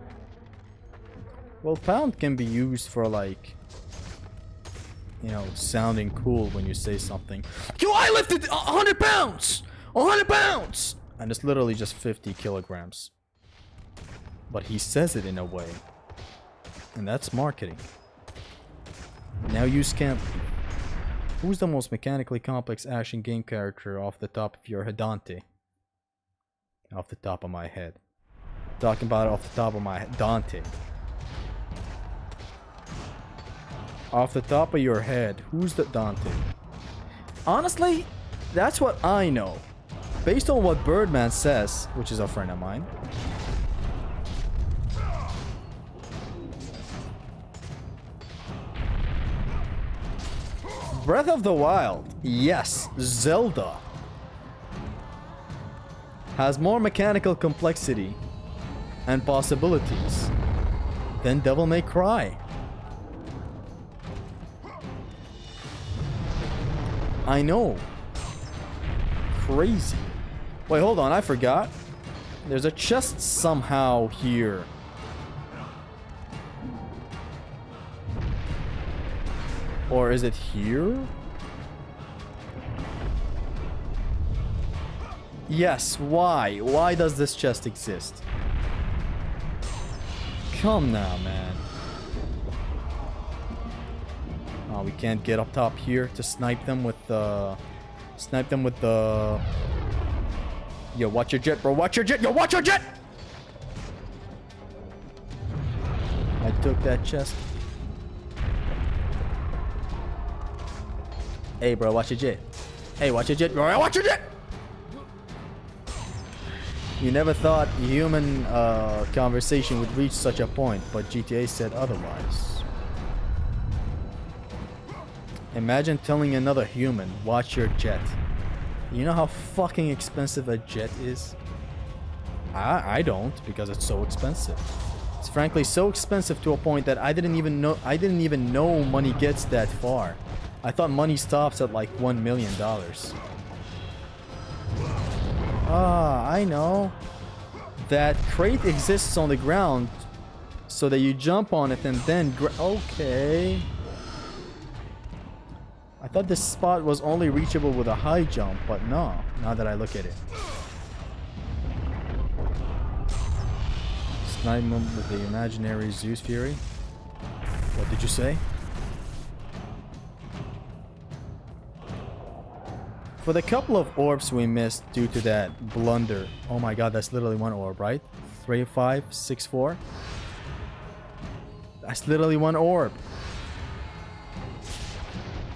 Well, pound can be used for like, you know, sounding cool when you say something. Yo, I lifted 100 pounds! 100 pounds! And it's literally just 50 kilograms. But he says it in a way. And that's marketing. Now use camp. Who's the most mechanically complex action game character off the top of your head? Dante. Off the top of my head. Talking about it off the top of my head. Dante. Off the top of your head, who's the Dante? Honestly, that's what I know. Based on what Birdman says, which is a friend of mine. Breath of the Wild, yes, Zelda has more mechanical complexity and possibilities than Devil May Cry. I know. Crazy. Wait, hold on, I forgot. There's a chest somehow here. Or is it here? Yes, why? Why does this chest exist? Come now, man. Oh, we can't get up top here to snipe them with the... Yo, watch your jet, bro. Watch your jet. Yo, watch your jet! I took that chest. Hey, bro, watch your jet. Hey, watch your jet, bro. Watch your jet! You never thought human conversation would reach such a point, but GTA said otherwise. Imagine telling another human, watch your jet. You know how fucking expensive a jet is? I don't, because it's so expensive. It's frankly so expensive to a point that I didn't even know money gets that far. I thought money stops at like $1 million. Ah, I know. That crate exists on the ground so that you jump on it and then okay. I thought this spot was only reachable with a high jump, but no, now that I look at it. Snipe him with the imaginary Zeus Fury. What did you say? For the couple of orbs we missed due to that blunder. Oh my god, that's literally one orb, right? 3, 5, 6, 4. That's literally one orb.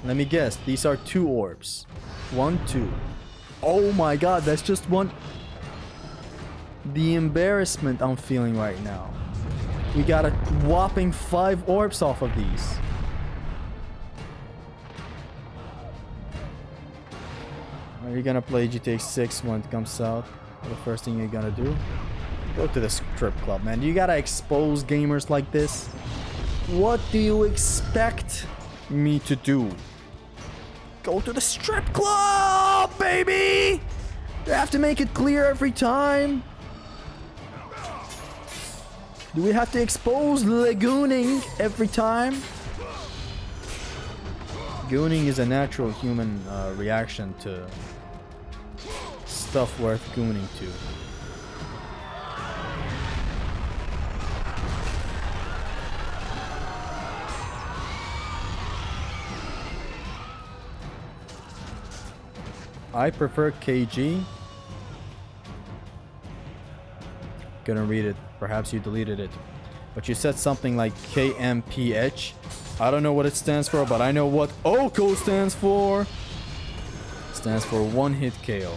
Let me guess, these are 2 orbs. 1, 2. Oh my god, that's just one. The embarrassment I'm feeling right now. We got a whopping 5 orbs off of these. Are you gonna play GTA 6 when it comes out? The first thing you're gonna do? Go to the strip club, man. You gotta expose gamers like this. What do you expect me to do? Go to the strip club, baby! You have to make it clear every time. Do we have to expose lagooning every time? Gooning is a natural human reaction to stuff worth gooning to. I prefer KG. Gonna read it. Perhaps you deleted it. But you said something like KMPH. I don't know what it stands for, but I know what OHKO stands for. It stands for one hit KO.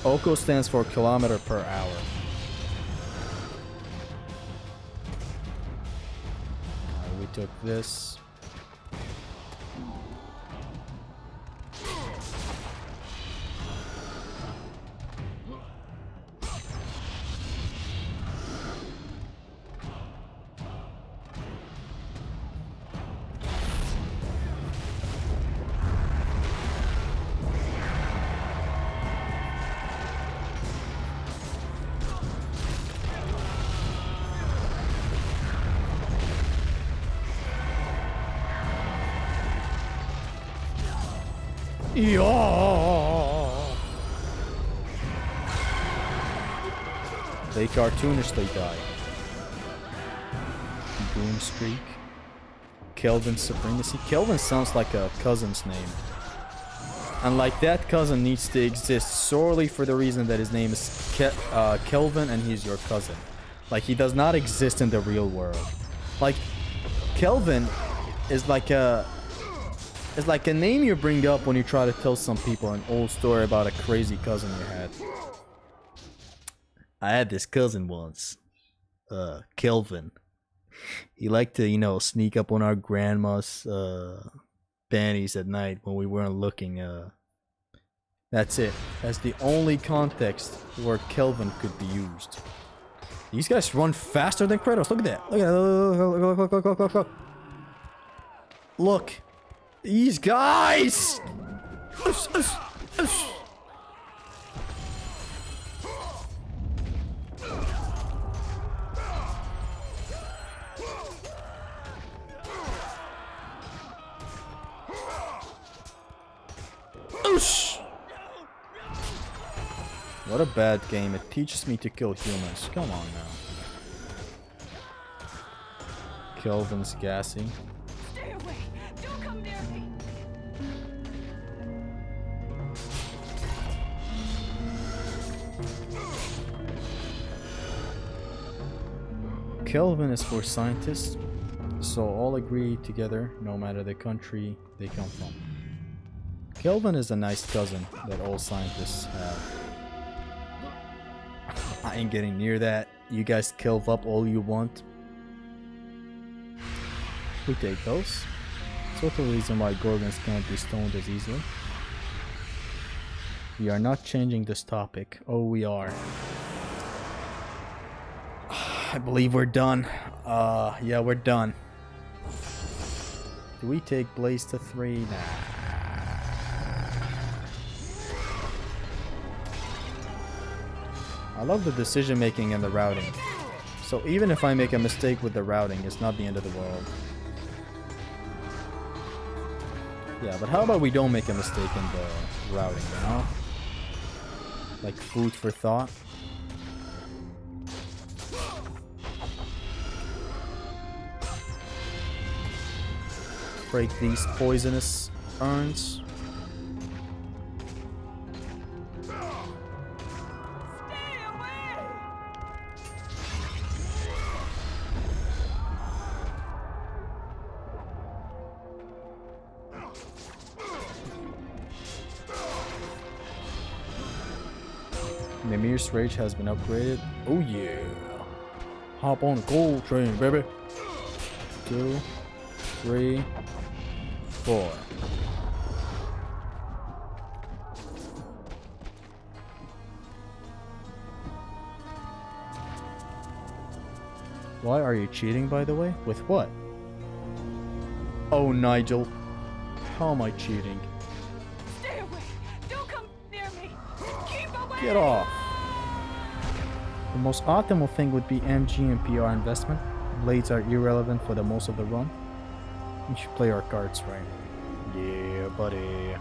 OHKO stands for kilometer per hour. Alright, we took this. Yeah. They cartoonishly die. Boom streak. Kelvin's supremacy. Kelvin sounds like a cousin's name. And like that cousin needs to exist solely for the reason that his name is Kelvin and he's your cousin. Like he does not exist in the real world. Like Kelvin is like a name you bring up when you try to tell some people an old story about a crazy cousin you had. I had this cousin once, Kelvin. He liked to, you know, sneak up on our grandma's panties at night when we weren't looking. That's it. That's the only context where Kelvin could be used. These guys run faster than Kratos. Look at that. Look at that. Look. Look. These guys! What a bad game. It teaches me to kill humans. Come on now. Kelvin's gassing. Stay away! Don't come near me! Kelvin is for scientists, so all agree together no matter the country they come from. Kelvin is a nice cousin that all scientists have. I ain't getting near that. You guys kelv up all you want. We take those. It's also the reason why Gorgons can't be stoned as easily. We are not changing this topic. Oh, we are. I believe we're done. Yeah, we're done. Do we take Blaze to 3? Nah. I love the decision making and the routing. So even if I make a mistake with the routing, it's not the end of the world. Yeah, but how about we don't make a mistake in the routing, you know? Like food for thought. Break these poisonous urns. Mimir's rage has been upgraded. Oh yeah. Hop on the gold train, baby. 2, 3, 4. Why are you cheating, by the way? With what? Oh, Nigel. How am I cheating? Stay away! Don't come near me! Keep away! Get off. The most optimal thing would be MG and PR investment. Blades are irrelevant for the most of the run. We should play our cards right. Yeah, buddy.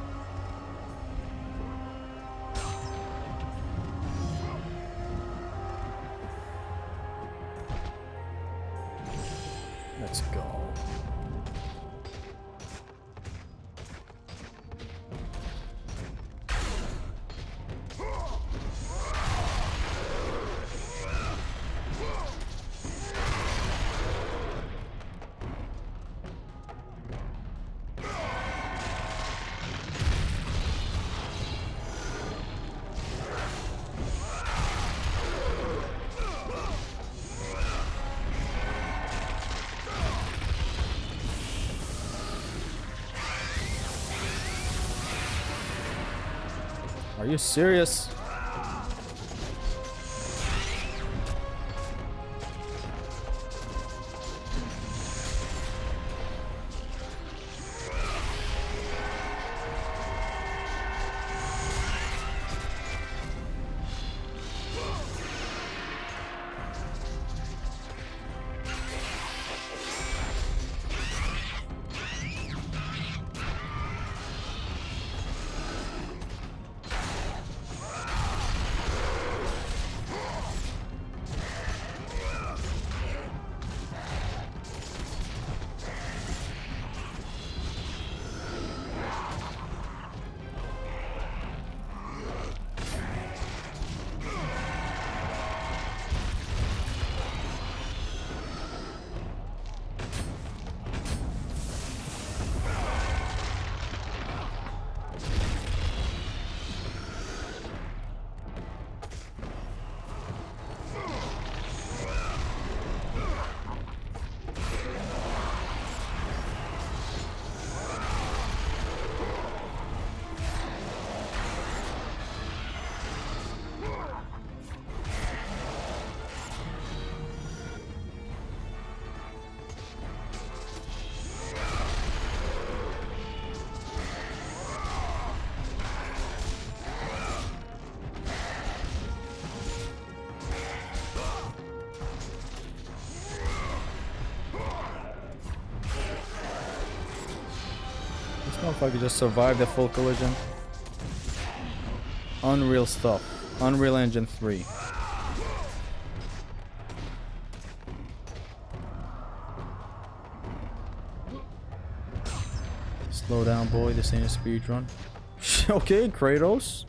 Let's go. Are you serious? This motherfucker just survived the full collision. Unreal stuff. Unreal Engine 3. Slow down, boy. This ain't a speed run. Okay, Kratos.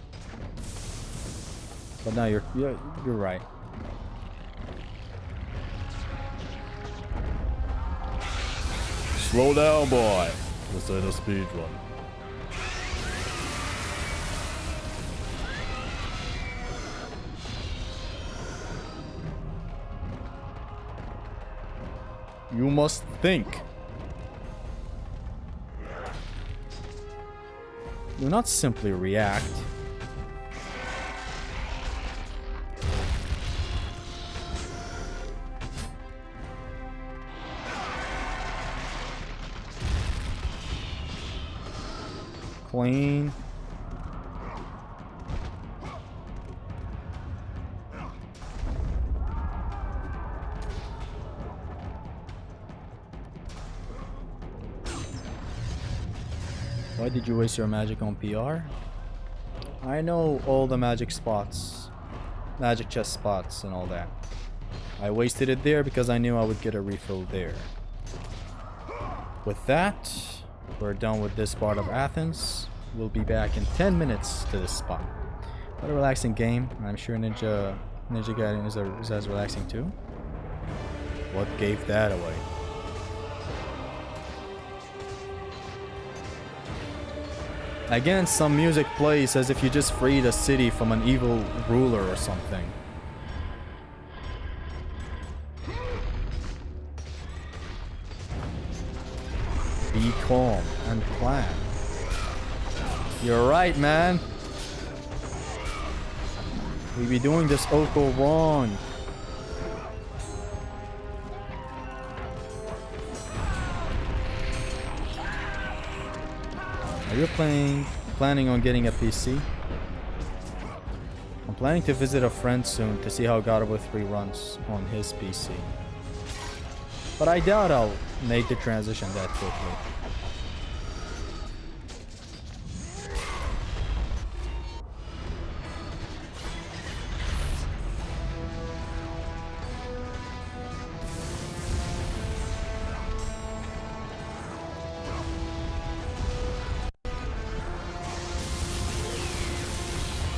But now you're right. Slow down, boy. This ain't a speed run. You must think. Do not simply react. Clean. Why did you waste your magic on PR? I know all the magic spots, magic chest spots and all that. I wasted it there because I knew I would get a refill there. With that, we're done with this part of Athens. We'll be back in 10 minutes to this spot. What a relaxing game. I'm sure Ninja Gaiden is as relaxing too. What gave that away? Again, some music plays as if you just freed a city from an evil ruler or something. Be calm and plan. You're right, man. We be doing this OHKO wrong. Are you planning on getting a PC? I'm planning to visit a friend soon to see how God of War 3 runs on his PC. But I doubt I'll make the transition that quickly.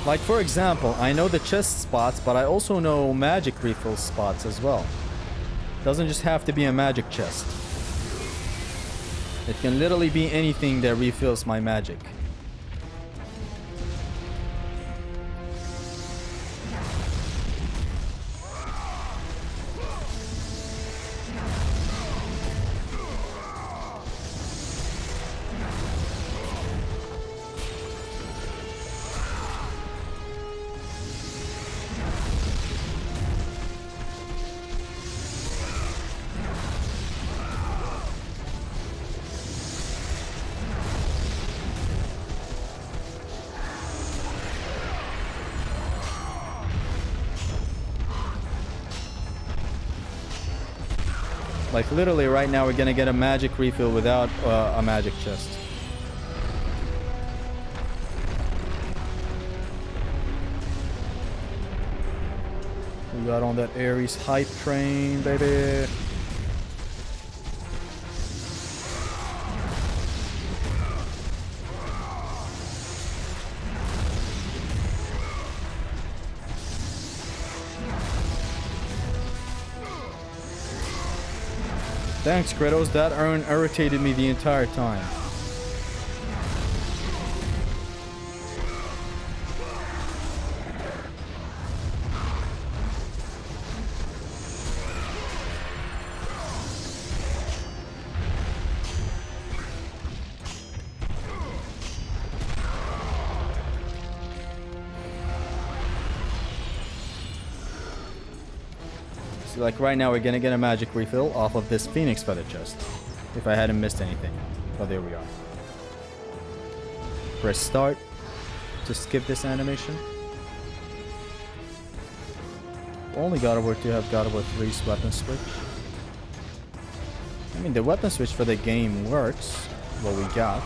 Like, for example, I know the chest spots, but I also know magic refill spots as well. Doesn't just have to be a magic chest. It can literally be anything that refills my magic. Like literally right now we're gonna get a magic refill without a magic chest. We got on that Ares hype train, baby. Thanks, Kratos. That urn irritated me the entire time. Like right now we're gonna get a magic refill off of this Phoenix Feather chest. If I hadn't missed anything. Oh, there we are. Press start to skip this animation. Only God of War 2 have God of War 3's weapon switch. I mean the weapon switch for the game works. What we got.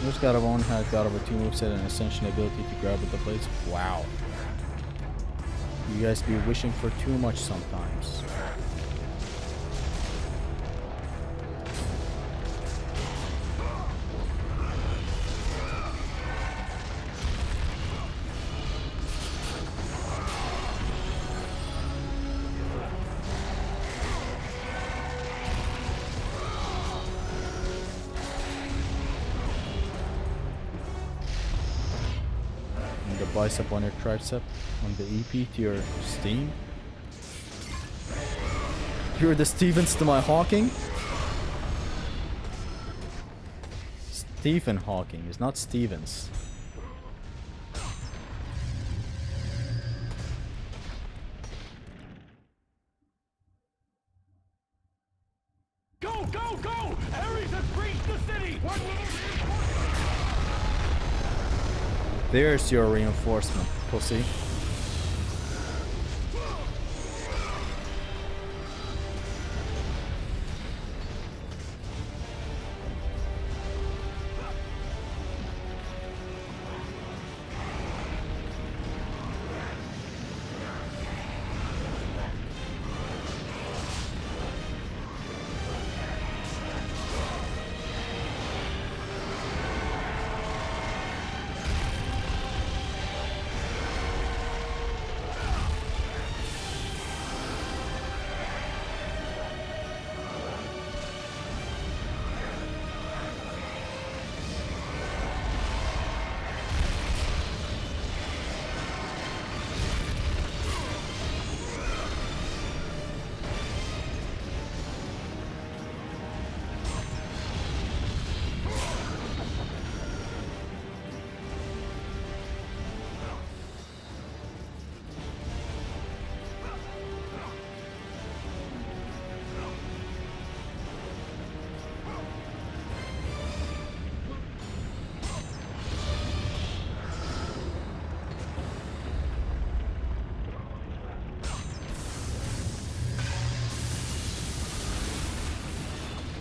Which God of War had God of War 2 moveset and Ascension ability to grab with the blades? Wow. You guys be wishing for too much sometimes. Bicep on your tricep on the EP to your Steam. You're the Stevens to my Hawking? Stephen Hawking is not Stevens. Go, go, go! Ares has breached the city! What will There's your reinforcement, pussy.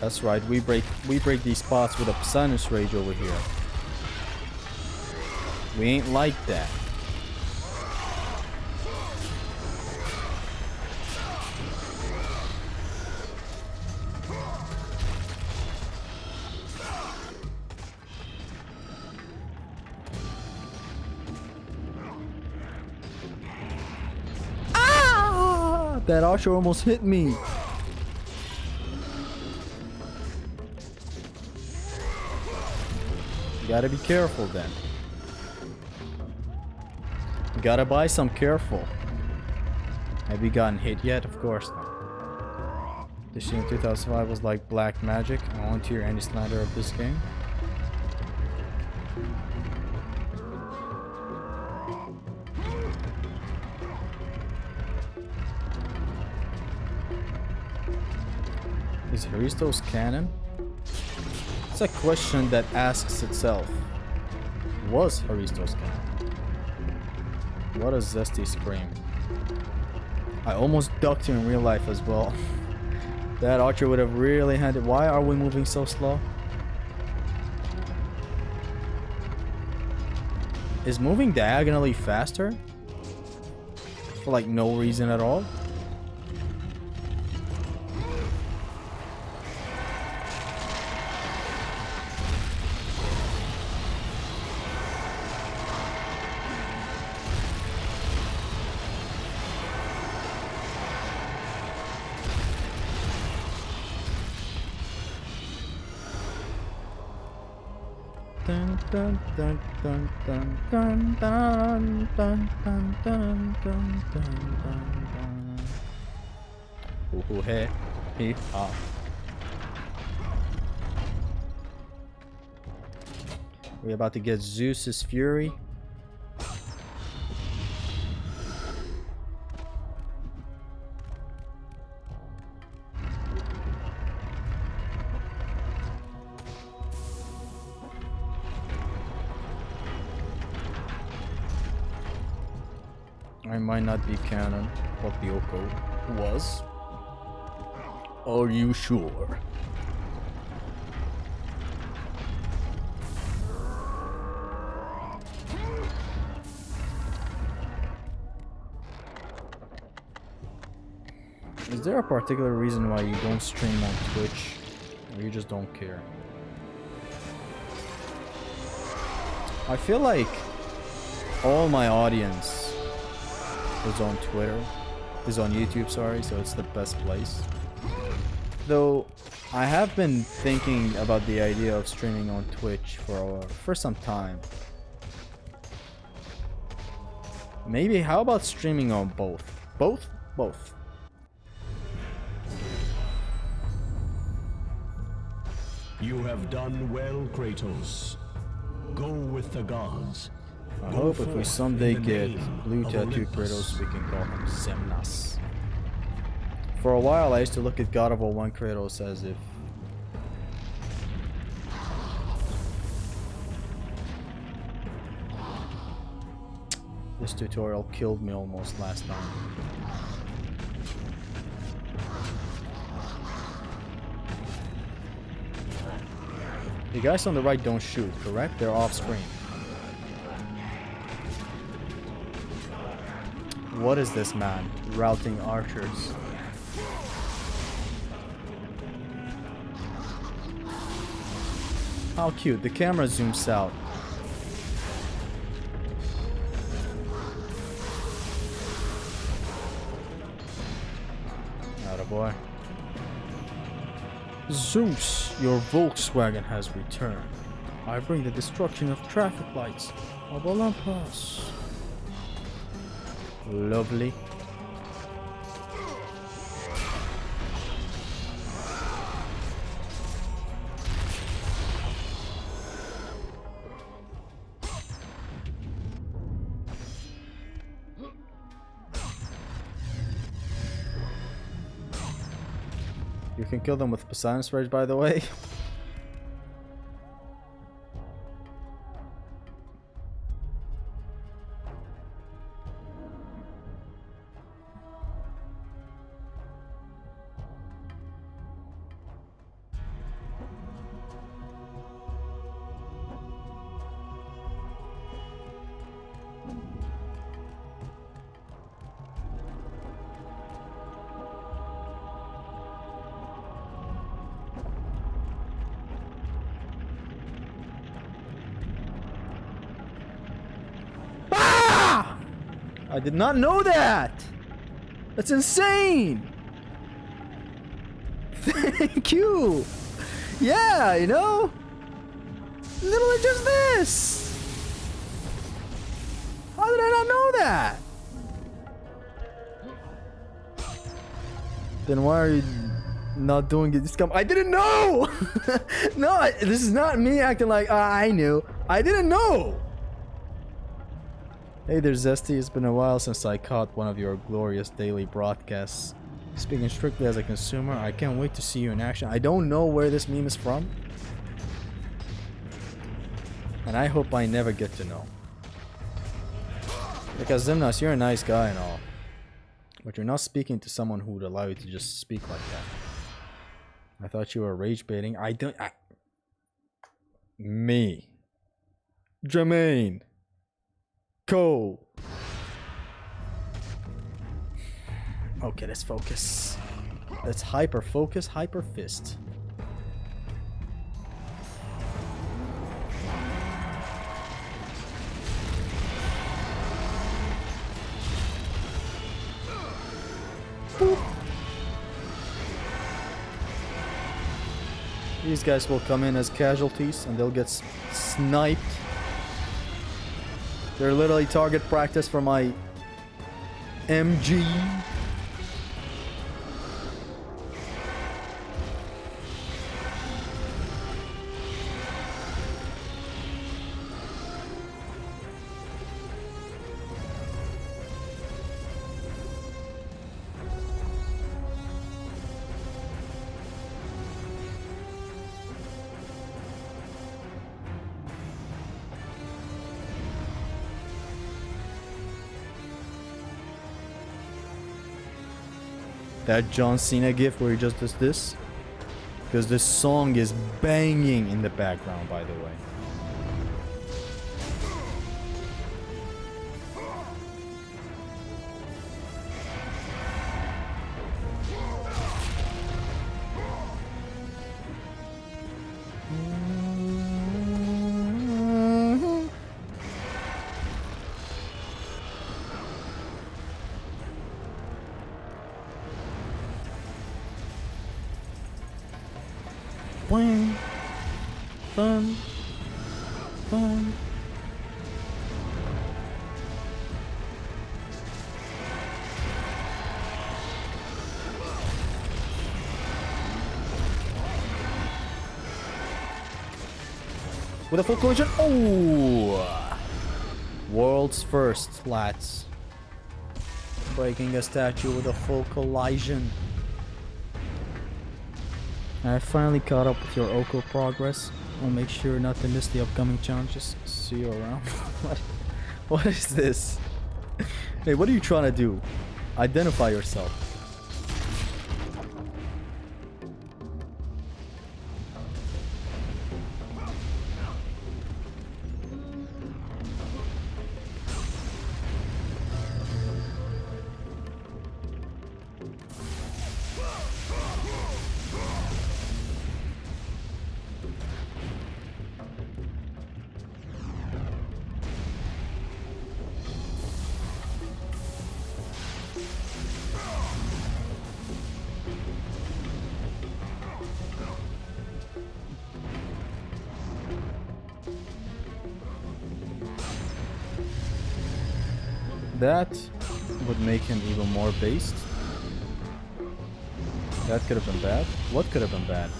That's right, we break these spots with a Poseidon's Rage over here. We ain't like that. Ah! That archer almost hit me. You gotta be careful then. You gotta buy some careful. Have you gotten hit yet? Of course not. This year in 2005 was like black magic. I won't hear any slander of this game. Is Haristo's canon? It's a question that asks itself. Was Haristo's canon? What does Zesty scream? I almost ducked him in real life as well. That archer would have really had it. Why are we moving so slow? Is moving diagonally faster? For like no reason at all? Dun dun dun dun dun dun dun dun dun dun dun dun. Ooh, hey, he, ah. We're about to get Zeus's fury. I might not be canon, but the OHKO was. Are you sure? Is there a particular reason why you don't stream on Twitch? Or you just don't care? I feel like all my audience is on Twitter, is on YouTube, sorry, so it's the best place. Though I have been thinking about the idea of streaming on Twitch for some time. Maybe how about streaming on both? Both? Both. You have done well, Kratos. Go with the gods. I hope if we someday get blue tattoo Kratos, we can call him Semnas. For a while, I used to look at God of War 1 Kratos as if this tutorial killed me almost last time. The guys on the right don't shoot, correct? They're off screen. What is this man routing archers? How cute, the camera zooms out. Attaboy. Zeus, your Volkswagen has returned. I bring the destruction of traffic lights of Olympus. Lovely. You can kill them with Poseidon's Rage, by the way. I did not know that! That's insane! Thank you! Yeah, you know? Literally just this! How did I not know that? Then why are you not doing it? This I didn't know! No, this is not me acting like I knew. I didn't know! Hey there, Zesty. It's been a while since I caught one of your glorious daily broadcasts. Speaking strictly as a consumer, I can't wait to see you in action. I don't know where this meme is from. And I hope I never get to know. Because Zimnas, you're a nice guy and all. But you're not speaking to someone who would allow you to just speak like that. I thought you were rage baiting. Me. Jermaine. Cole. Okay, let's focus. Let's hyper focus, hyper fist. Boop. These guys will come in as casualties and they'll get sniped. They're literally target practice for my MG. That John Cena gif where he just does this. Because this song is banging in the background, by the way. Bang, bang, bang. With a full collision. Oh! World's first, lads. Breaking a statue with a full collision. I finally caught up with your OHKO progress. I'll make sure not to miss the upcoming challenges. See you around. What is this? Hey, what are you trying to do? Identify yourself. That would make him even more based. That could have been bad. What could have been bad?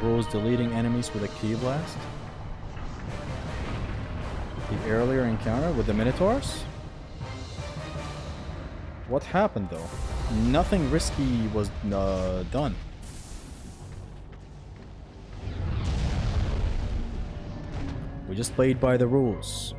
Bro's deleting enemies with a key blast. The earlier encounter with the Minotaurs? What happened though? Nothing risky was done. We just played by the rules.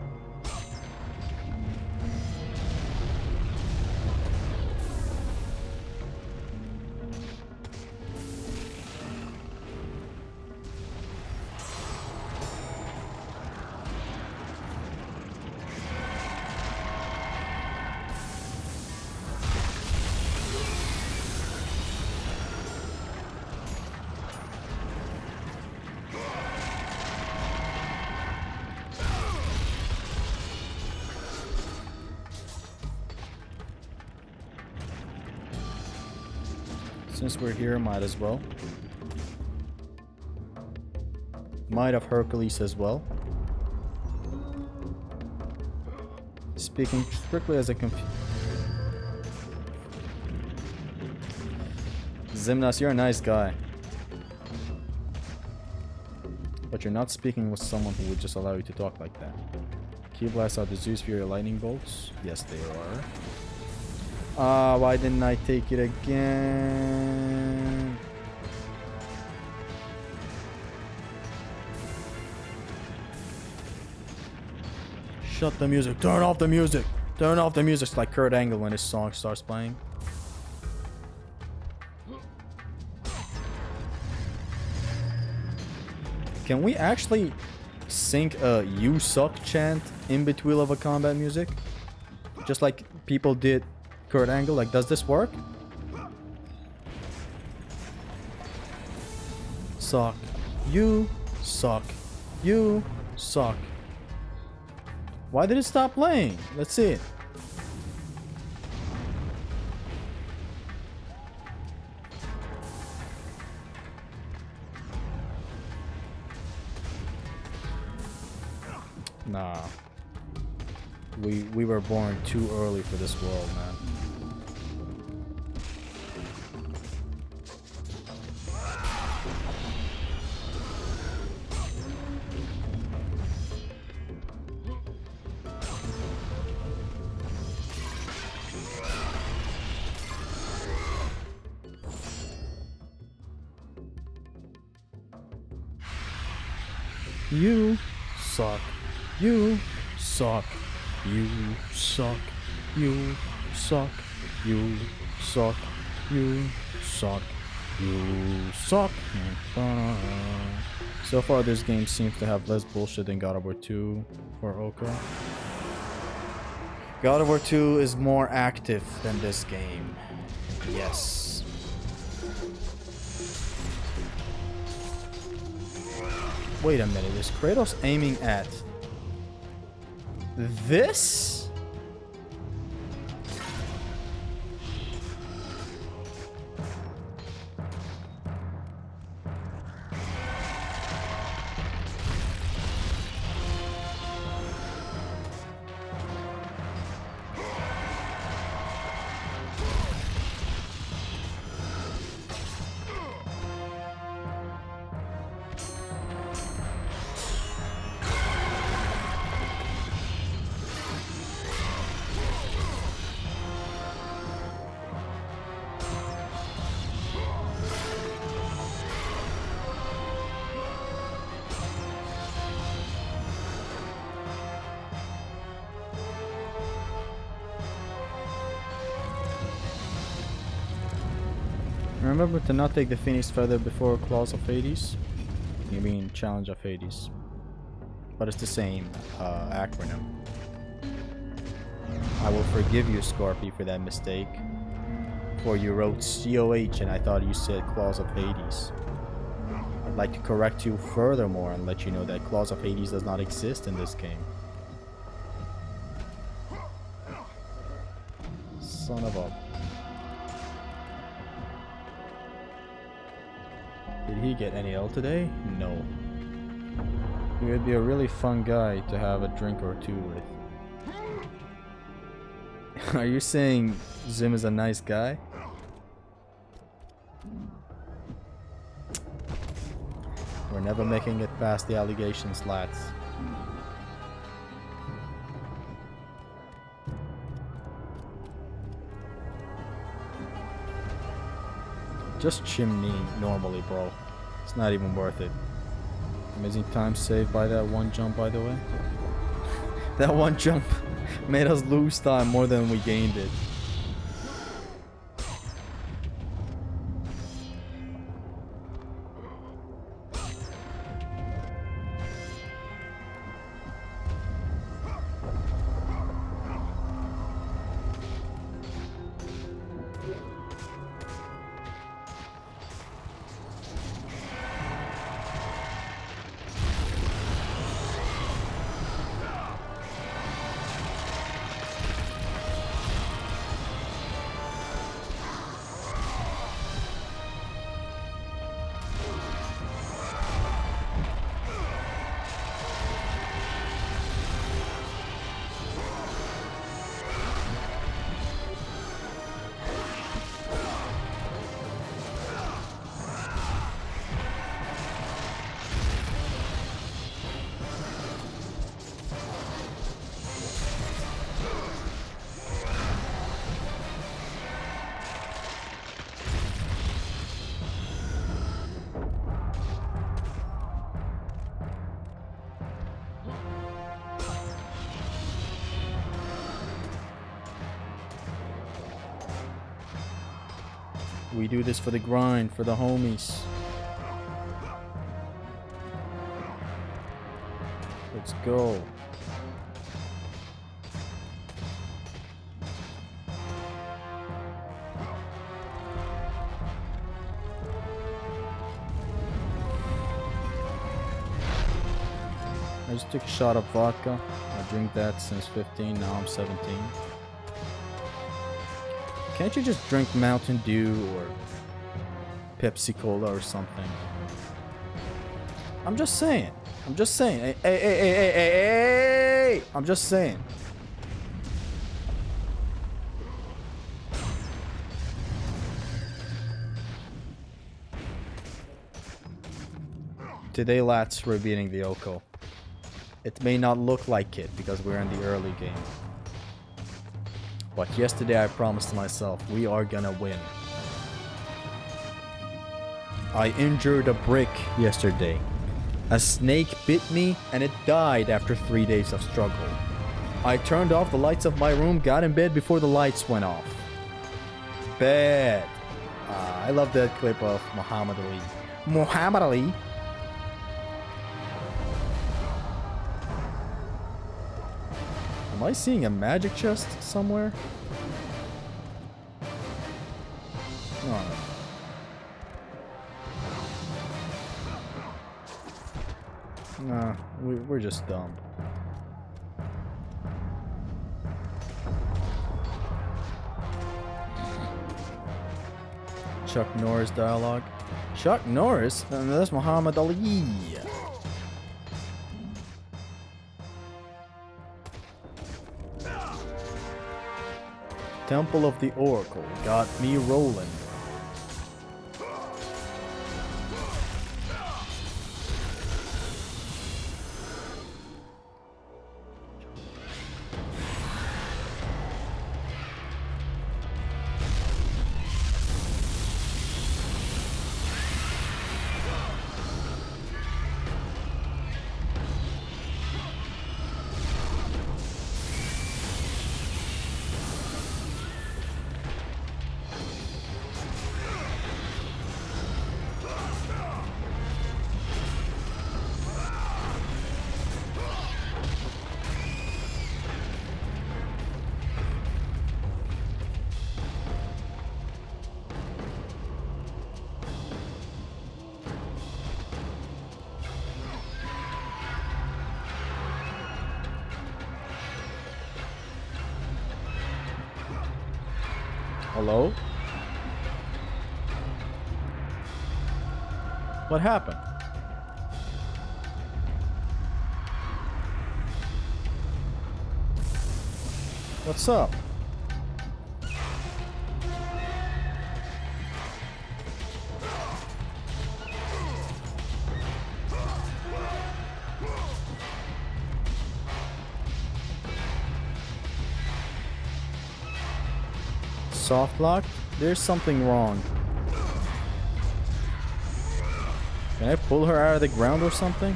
Since we're here, might as well. Might have Hercules as well. Speaking strictly as a Ximnas, you're a nice guy. But you're not speaking with someone who would just allow you to talk like that. Key blasts are the Zeus Fury lightning bolts? Yes, they are. Why didn't I take it again? Shut the music. Turn off the music. Turn off the music. It's like Kurt Angle when his song starts playing. Can we actually sync a "You suck" chant in between of a combat music? Just like people did Kurt Angle. Like, does this work? Suck. You suck. You suck. Why did it stop playing? Let's see it. Nah. We were born too early for this world, man. You suck. You suck. You suck. You suck. You suck. You suck. You suck. So far, this game seems to have less bullshit than God of War 2 or OHKO. God of War 2 is more active than this game. Yes. Wait a minute, is Kratos aiming at this? Remember to not take the Phoenix Feather before Claws of Hades. You mean Challenge of Hades. But it's the same acronym. I will forgive you, Scorpy, for that mistake. For you wrote COH and I thought you said Claws of Hades. I'd like to correct you furthermore and let you know that Claws of Hades does not exist in this game. Son of a... Did he get any L today? No. He would be a really fun guy to have a drink or two with. Are you saying Zim is a nice guy? We're never making it past the allegations, lads. Just chimney normally, bro. It's not even worth it. Amazing time saved by that one jump, by the way. That one jump made us lose time more than we gained it. We do this for the grind, for the homies. Let's go. I just took a shot of vodka. I drink that since 15, now I'm 17. Can't you just drink Mountain Dew or Pepsi Cola or something? I'm just saying. I'm just saying. Hey, hey, hey, hey, hey, hey, hey! I'm just saying. Today, lads, we're beating the OHKO. It may not look like it because we're in the early game. But yesterday I promised myself we are gonna win. I injured a brick yesterday. A snake bit me and it died after 3 days of struggle. I turned off the lights of my room, got in bed before the lights went off. Bad. I love that clip of Muhammad Ali. Muhammad Ali? Am I seeing a magic chest somewhere? No. Nah, we're just dumb. Chuck Norris dialogue. Chuck Norris? That's Muhammad Ali. Temple of the Oracle got me rolling. Hello? What happened? What's up? Soft lock? There's something wrong. Can I pull her out of the ground or something?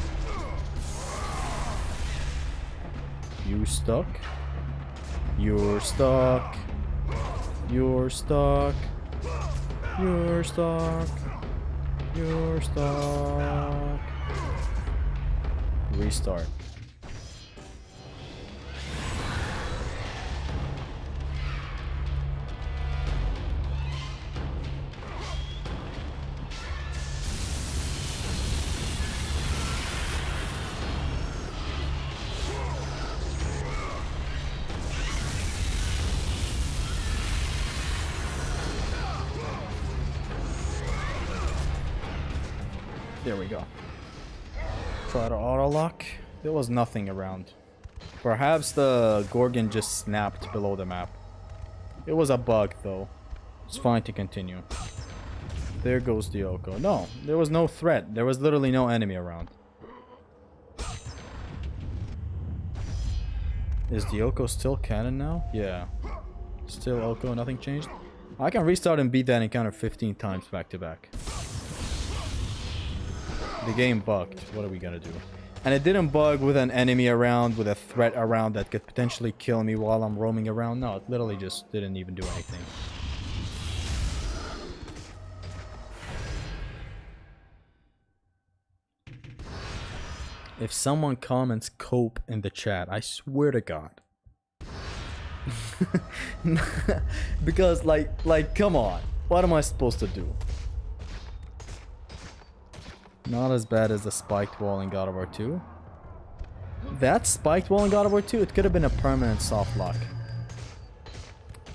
You stuck? You're stuck. You're stuck. You're stuck. You're stuck. Restart. There we go. Try to auto lock. There was nothing around. Perhaps the Gorgon just snapped below the map. It was a bug though. It's fine to continue. There goes the OHKO. No, there was no threat. There was literally no enemy around. Is the OHKO still canon now? Yeah. Still OHKO, nothing changed? I can restart and beat that encounter 15 times back to back. The game bugged. What are we gonna do? And it didn't bug with an enemy around, with a threat around that could potentially kill me while I'm roaming around. No, it literally just didn't even do anything. If someone comments cope in the chat, I swear to God. Because like come on. What am I supposed to do? Not as bad as the spiked wall in God of War 2. That spiked wall in God of War 2, it could have been a permanent soft lock.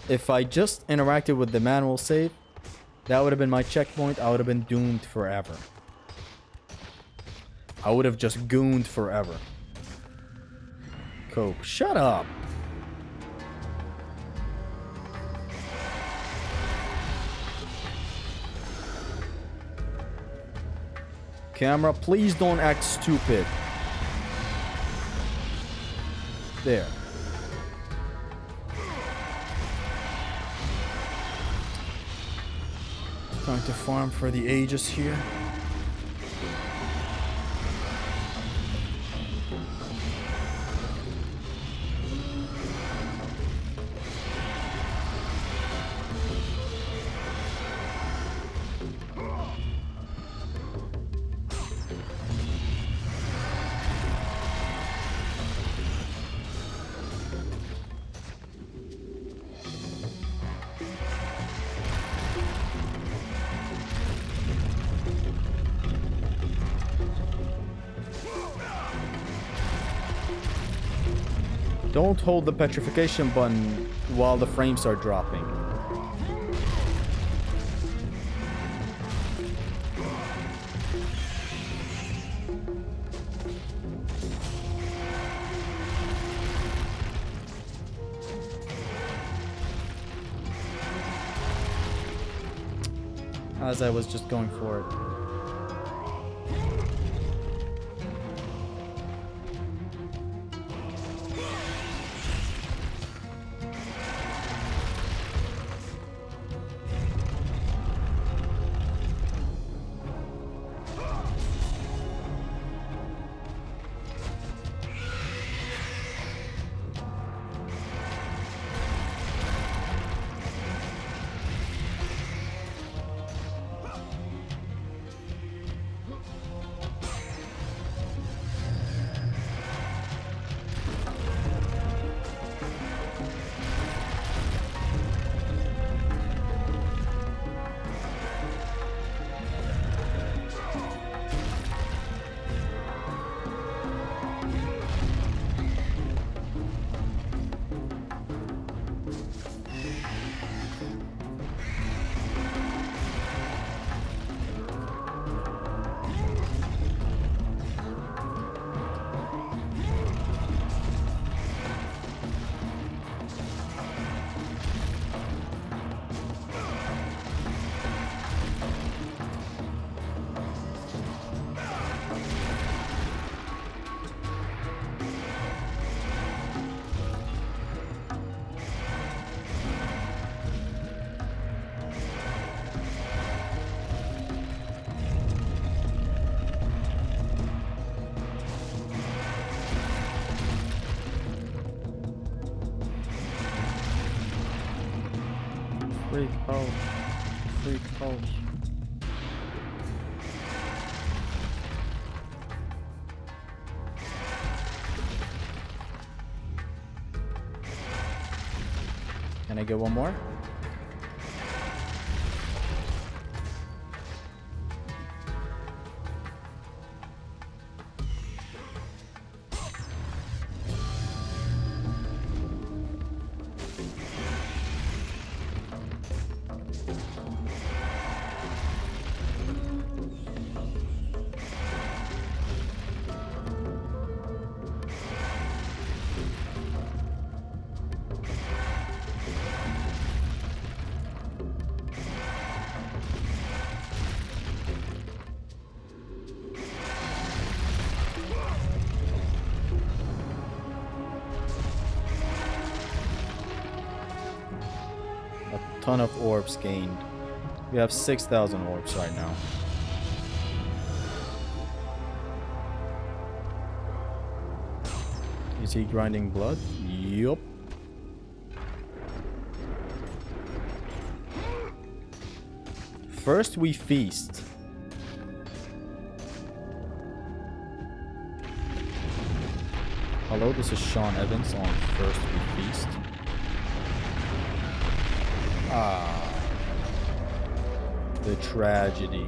If I just interacted with the manual save, that would have been my checkpoint. I would have been doomed forever. I would have just gooned forever. Cope, shut up. Camera, please don't act stupid. There. Trying to farm for the ages here. Don't hold the petrification button while the frames are dropping. As I was just going for it. Freak house. Freak house. Can I get one more? Ton of orbs gained. We have 6,000 orbs right now. Is he grinding blood? Yup. First we feast. Hello, this is Sean Evans on First We Feast. Ah. The tragedy.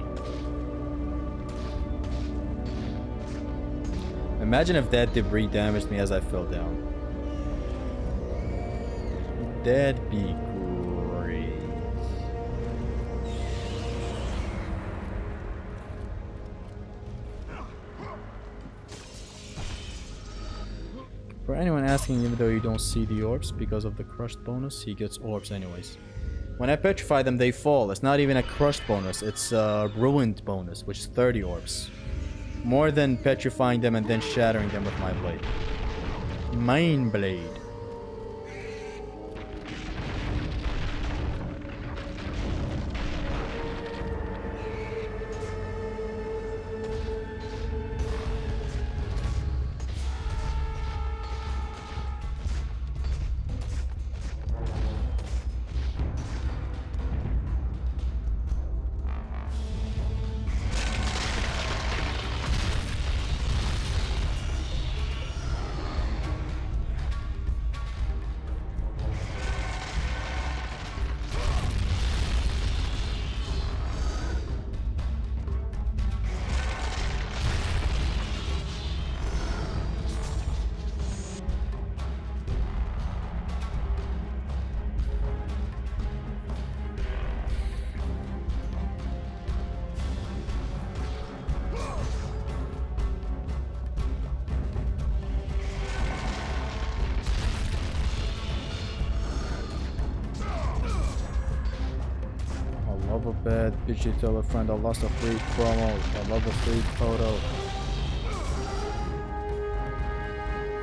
Imagine if that debris damaged me as I fell down. That'd be great. For anyone asking, even though you don't see the orbs because of the crushed bonus, he gets orbs anyways. When I petrify them, they fall. It's not even a crushed bonus, it's a ruined bonus, which is 30 orbs. More than petrifying them and then shattering them with my blade. Mind blade. Love a bad bitch, you tell a friend I lost a free promo. I love a free photo.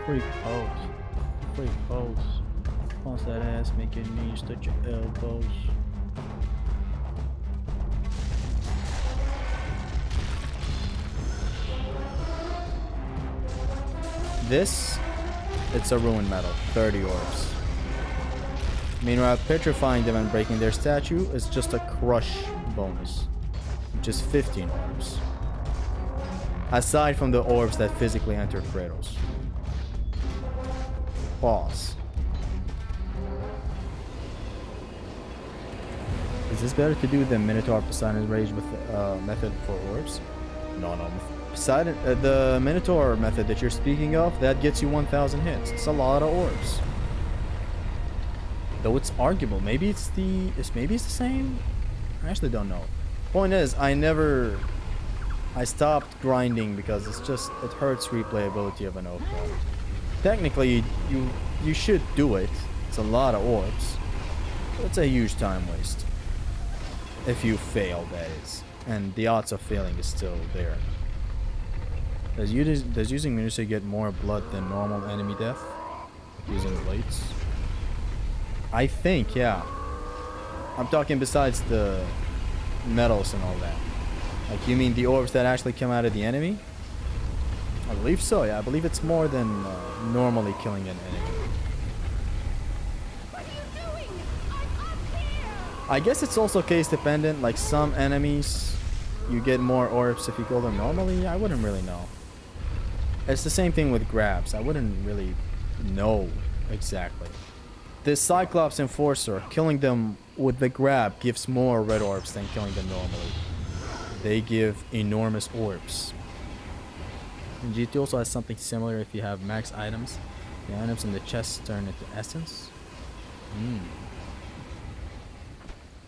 Free pose. Free pose. Bounce that ass, make your knees touch your elbows. This, it's a ruined metal, 30 orbs. Meanwhile, petrifying them and breaking their statue is just a crush bonus, which is 15 orbs. Aside from the orbs that physically enter Kratos. Pause. Is this better to do than Minotaur Poseidon's Rage with method for orbs? No. Poseidon, the Minotaur method that you're speaking of, that gets you 1,000 hits. It's a lot of orbs. Though it's arguable. Maybe it's the same? I actually don't know. Point is, I stopped grinding because it hurts replayability of an OHKO. Technically, you should do it. It's a lot of orbs. But it's a huge time waste. If you fail, that is. And the odds of failing is still there. Does using Medusa get more blood than normal enemy death? Like using blades? I think, yeah. I'm talking besides the metals and all that. Like, you mean the orbs that actually come out of the enemy? I believe so, yeah. I believe it's more than normally killing an enemy. What are you doing? I'm up here! I guess it's also case dependent. Like, some enemies, you get more orbs if you kill them normally. I wouldn't really know. It's the same thing with grabs. I wouldn't really know exactly. This Cyclops Enforcer, killing them with the grab gives more red orbs than killing them normally. They give enormous orbs. And GT also has something similar if you have max items. The items in the chest turn into essence.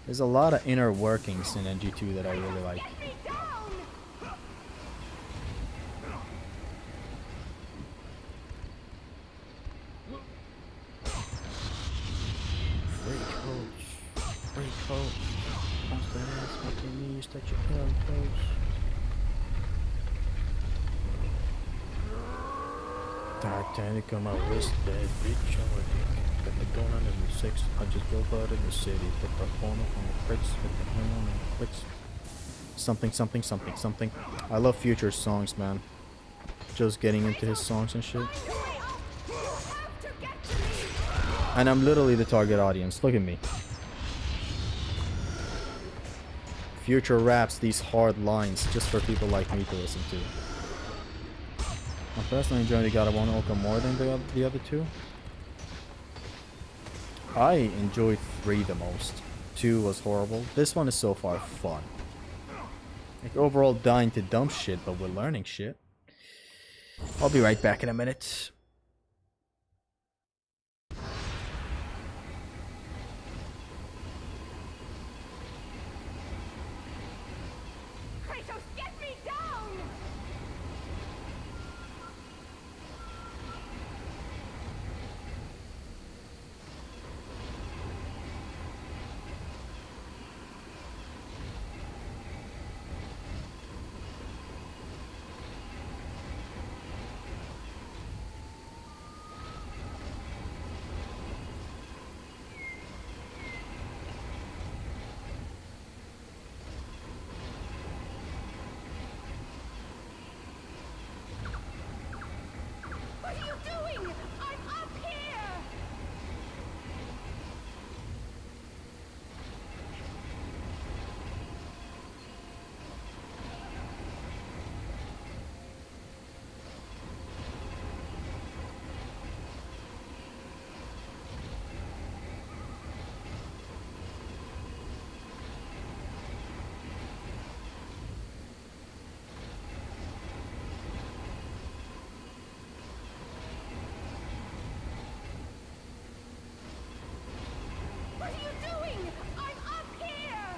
There's a lot of inner workings in NG2 that I really like. Get me down! Free coach. Bounce that ass, make your knees touch your elbows. Titanic on my wrist, bad bitch on my dick. Got the gun under the 6. I just drove out in the city. Put the phone up on the bricks, put the hammer on the bricks. Something. I love Future's songs, man. Just getting into his songs and shit. And I'm literally the target audience. Look at me. Future raps these hard lines just for people like me to listen to. I'm personally enjoying the God of War OHKO more than the other two. I enjoyed 3 the most. 2 was horrible. This one is so far fun. Like overall dying to dumb shit, but we're learning shit. I'll be right back in a minute. Kratos, get me down! What are you doing? I'm up here! What are you doing? I'm up here!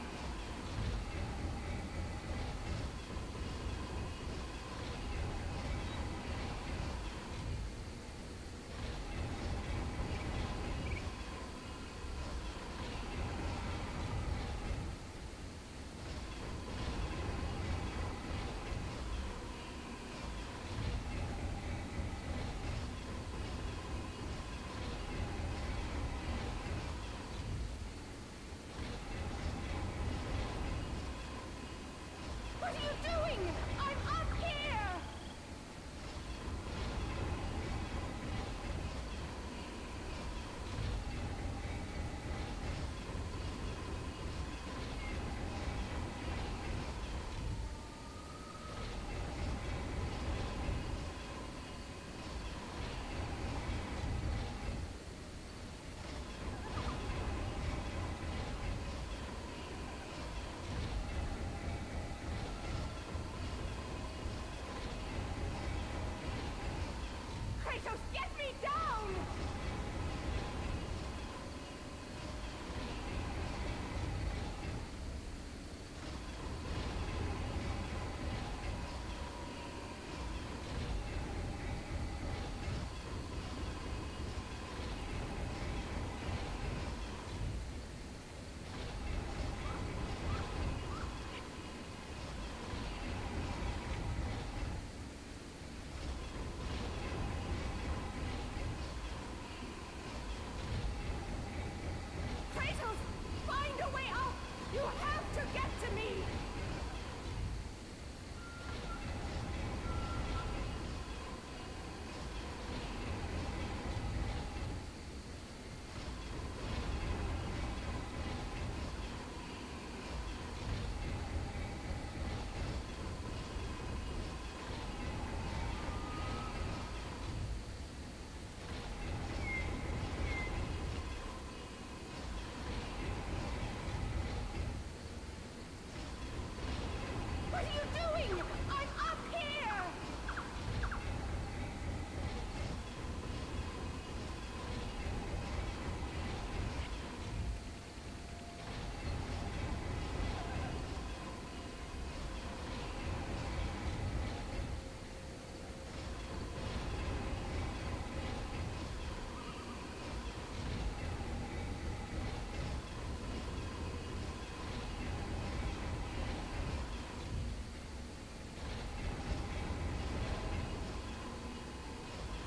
What are you doing? I'm up here! Kratos, get me down! Kratos, find a way out! You have to get to me! What are you doing? I'm up here!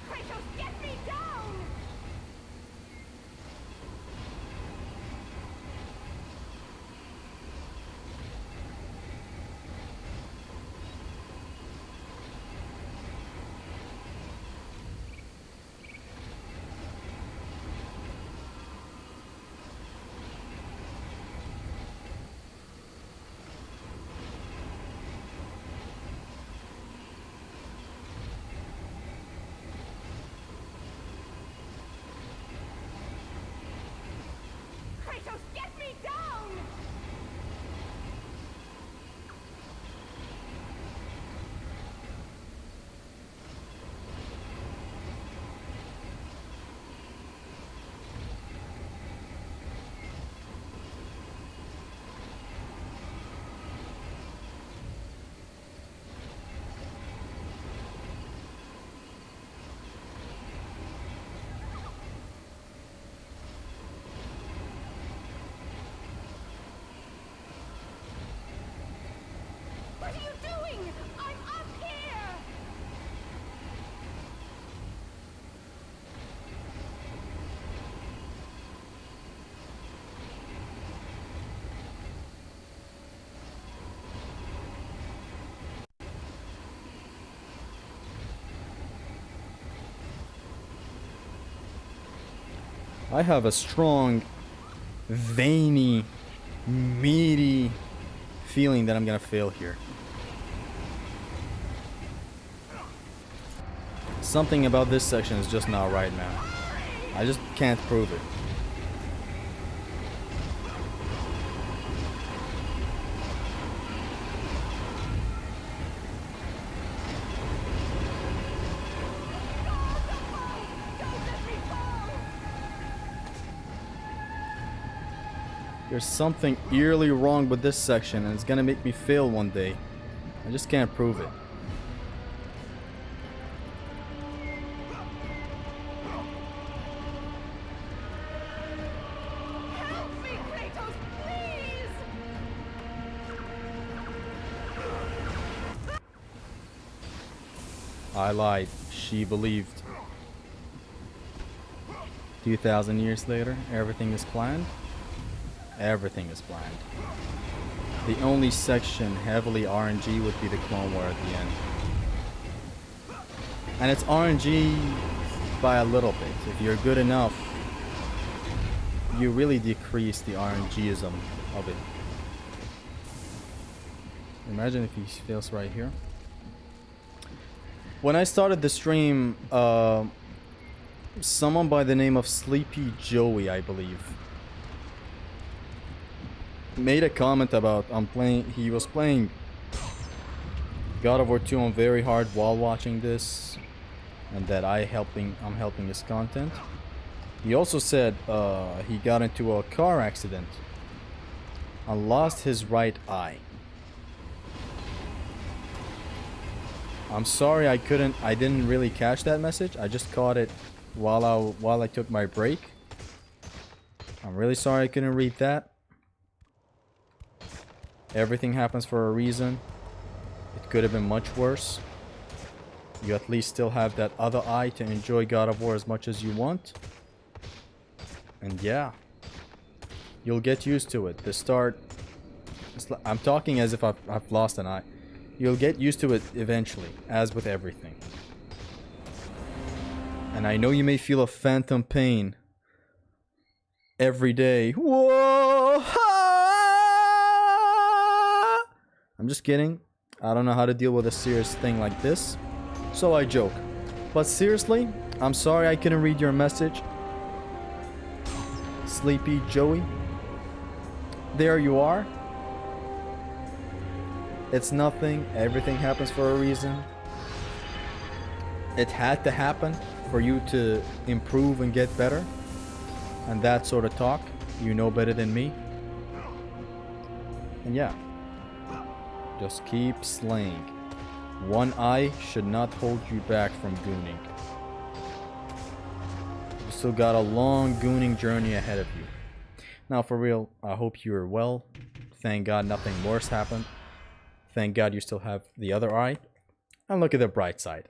Kratos, get me down! I have a strong, veiny, meaty feeling that I'm gonna fail here. Something about this section is just not right, man. I just can't prove it. There's something eerily wrong with this section, and it's gonna make me fail one day. I just can't prove it. Help me, Kratos, please! I lied. She believed. 2,000 years later, everything is planned. Everything is planned. The only section heavily RNG would be the Clone War at the end. And it's RNG by a little bit. If you're good enough, you really decrease the RNGism of it. Imagine if he fails right here. When I started the stream, someone by the name of Sleepy Joey, I believe, made a comment about he was playing God of War 2 on very hard while watching this, and that I'm helping his content. He also said he got into a car accident and lost his right eye. I'm sorry I didn't really catch that message. I just caught it while I took my break. I'm really sorry I couldn't read that. Everything happens for a reason. It could have been much worse. You at least still have that other eye to enjoy God of War as much as you want. And yeah, you'll get used to it. The start, I'm talking as if I've lost an eye. You'll get used to it eventually, as with everything. And I know you may feel a phantom pain every day. Whoa! I'm just kidding. I don't know how to deal with a serious thing like this, so I joke. But seriously, I'm sorry I couldn't read your message, Sleepy Joey. There you are. It's nothing. Everything happens for a reason. It had to happen for you to improve and get better. And that sort of talk, you know better than me. And yeah. Just keep slaying. One eye should not hold you back from gooning. You still got a long gooning journey ahead of you. Now for real, I hope you're well. Thank God nothing worse happened. Thank God you still have the other eye. And look at the bright side.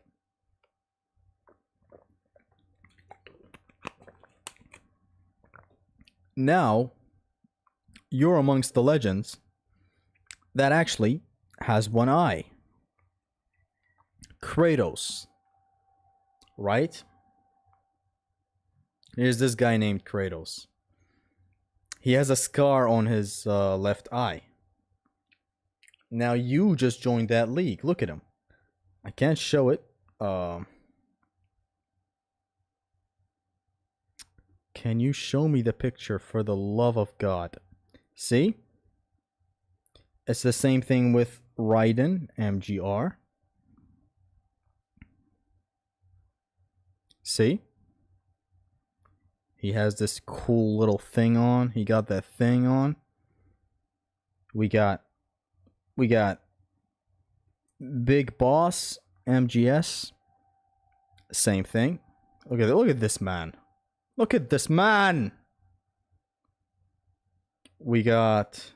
Now, you're amongst the legends that actually has one eye. Kratos. Right? Here's this guy named Kratos. He has a scar on his left eye. Now you just joined that league. Look at him. I can't show it. Can you show me the picture for the love of God? See? It's the same thing with Raiden, MGR. See? He has this cool little thing on. He got that thing on. We got Big Boss, MGS. Same thing. Look at this man. Look at this man. We got...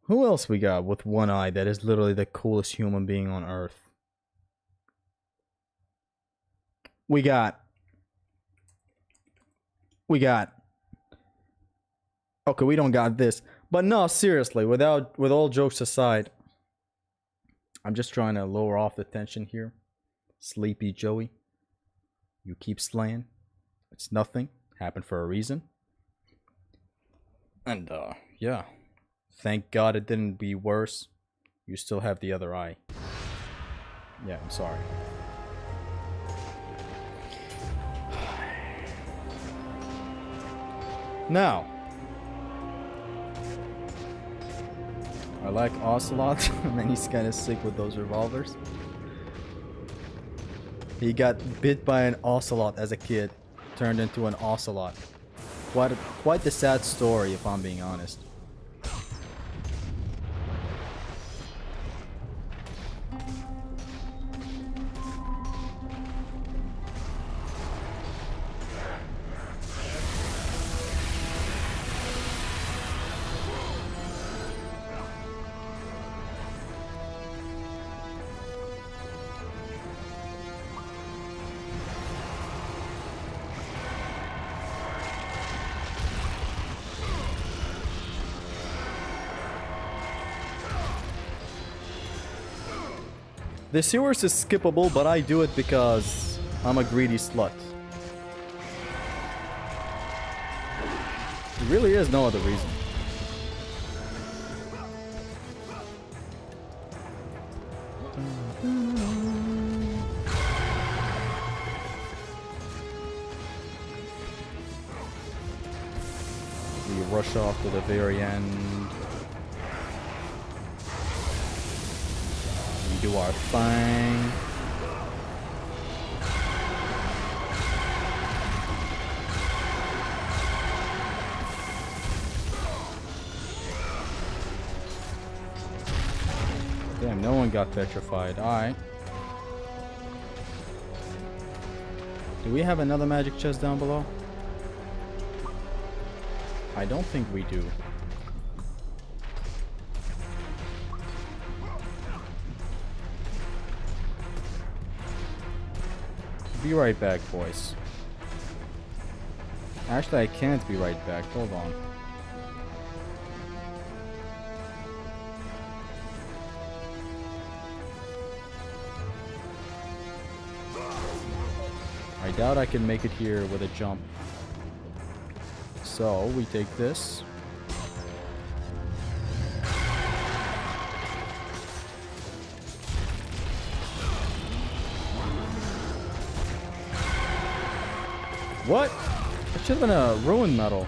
Who else we got with one eye that is literally the coolest human being on earth? We got... Okay, we don't got this. But no, seriously, with all jokes aside, I'm just trying to lower off the tension here. Sleepy Joey. You keep slaying. It's nothing. Happened for a reason. And, yeah. Thank God it didn't be worse. You still have the other eye. Yeah, I'm sorry. Now, I like Ocelot, and then he's kind of sick with those revolvers. He got bit by an ocelot as a kid, turned into an ocelot. Quite the sad story, if I'm being honest. The sewers is skippable, but I do it because I'm a greedy slut. There really is no other reason. We rush off to the very end. We do our thing. Damn, no one got petrified. Alright. Do we have another magic chest down below? I don't think we do. Be right back, boys. Actually, I can't be right back. Hold on. I doubt I can make it here with a jump. So, we take this. What? It should have been a ruin medal.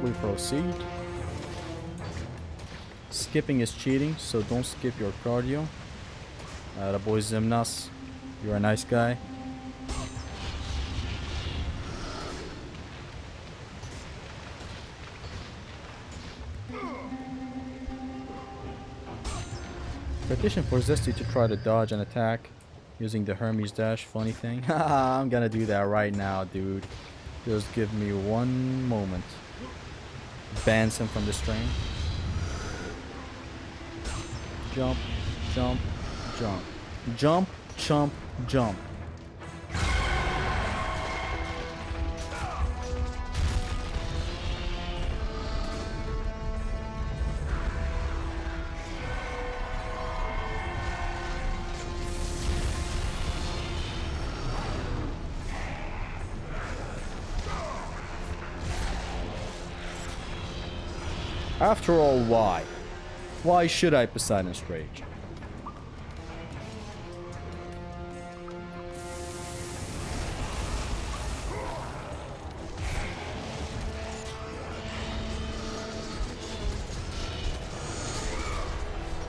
We proceed. Skipping is cheating, so don't skip your cardio. The boy Zimnas, you're a nice guy. Petition forces you to try to dodge an attack using the Hermes dash. Funny thing. I'm gonna do that right now, dude. Just give me one moment. Bans him from the string. Jump, jump, jump. Jump, jump, jump. After all, why? Why should I Poseidon's Rage?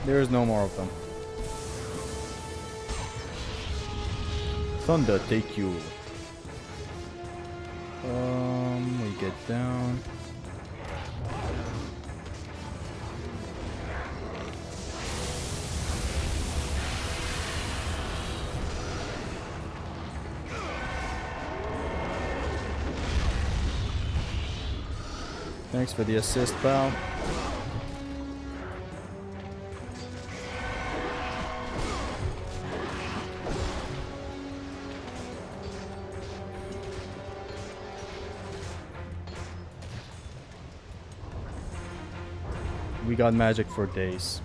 There is no more of them. Thunder take you. We get down. Thanks for the assist, pal. We got magic for days.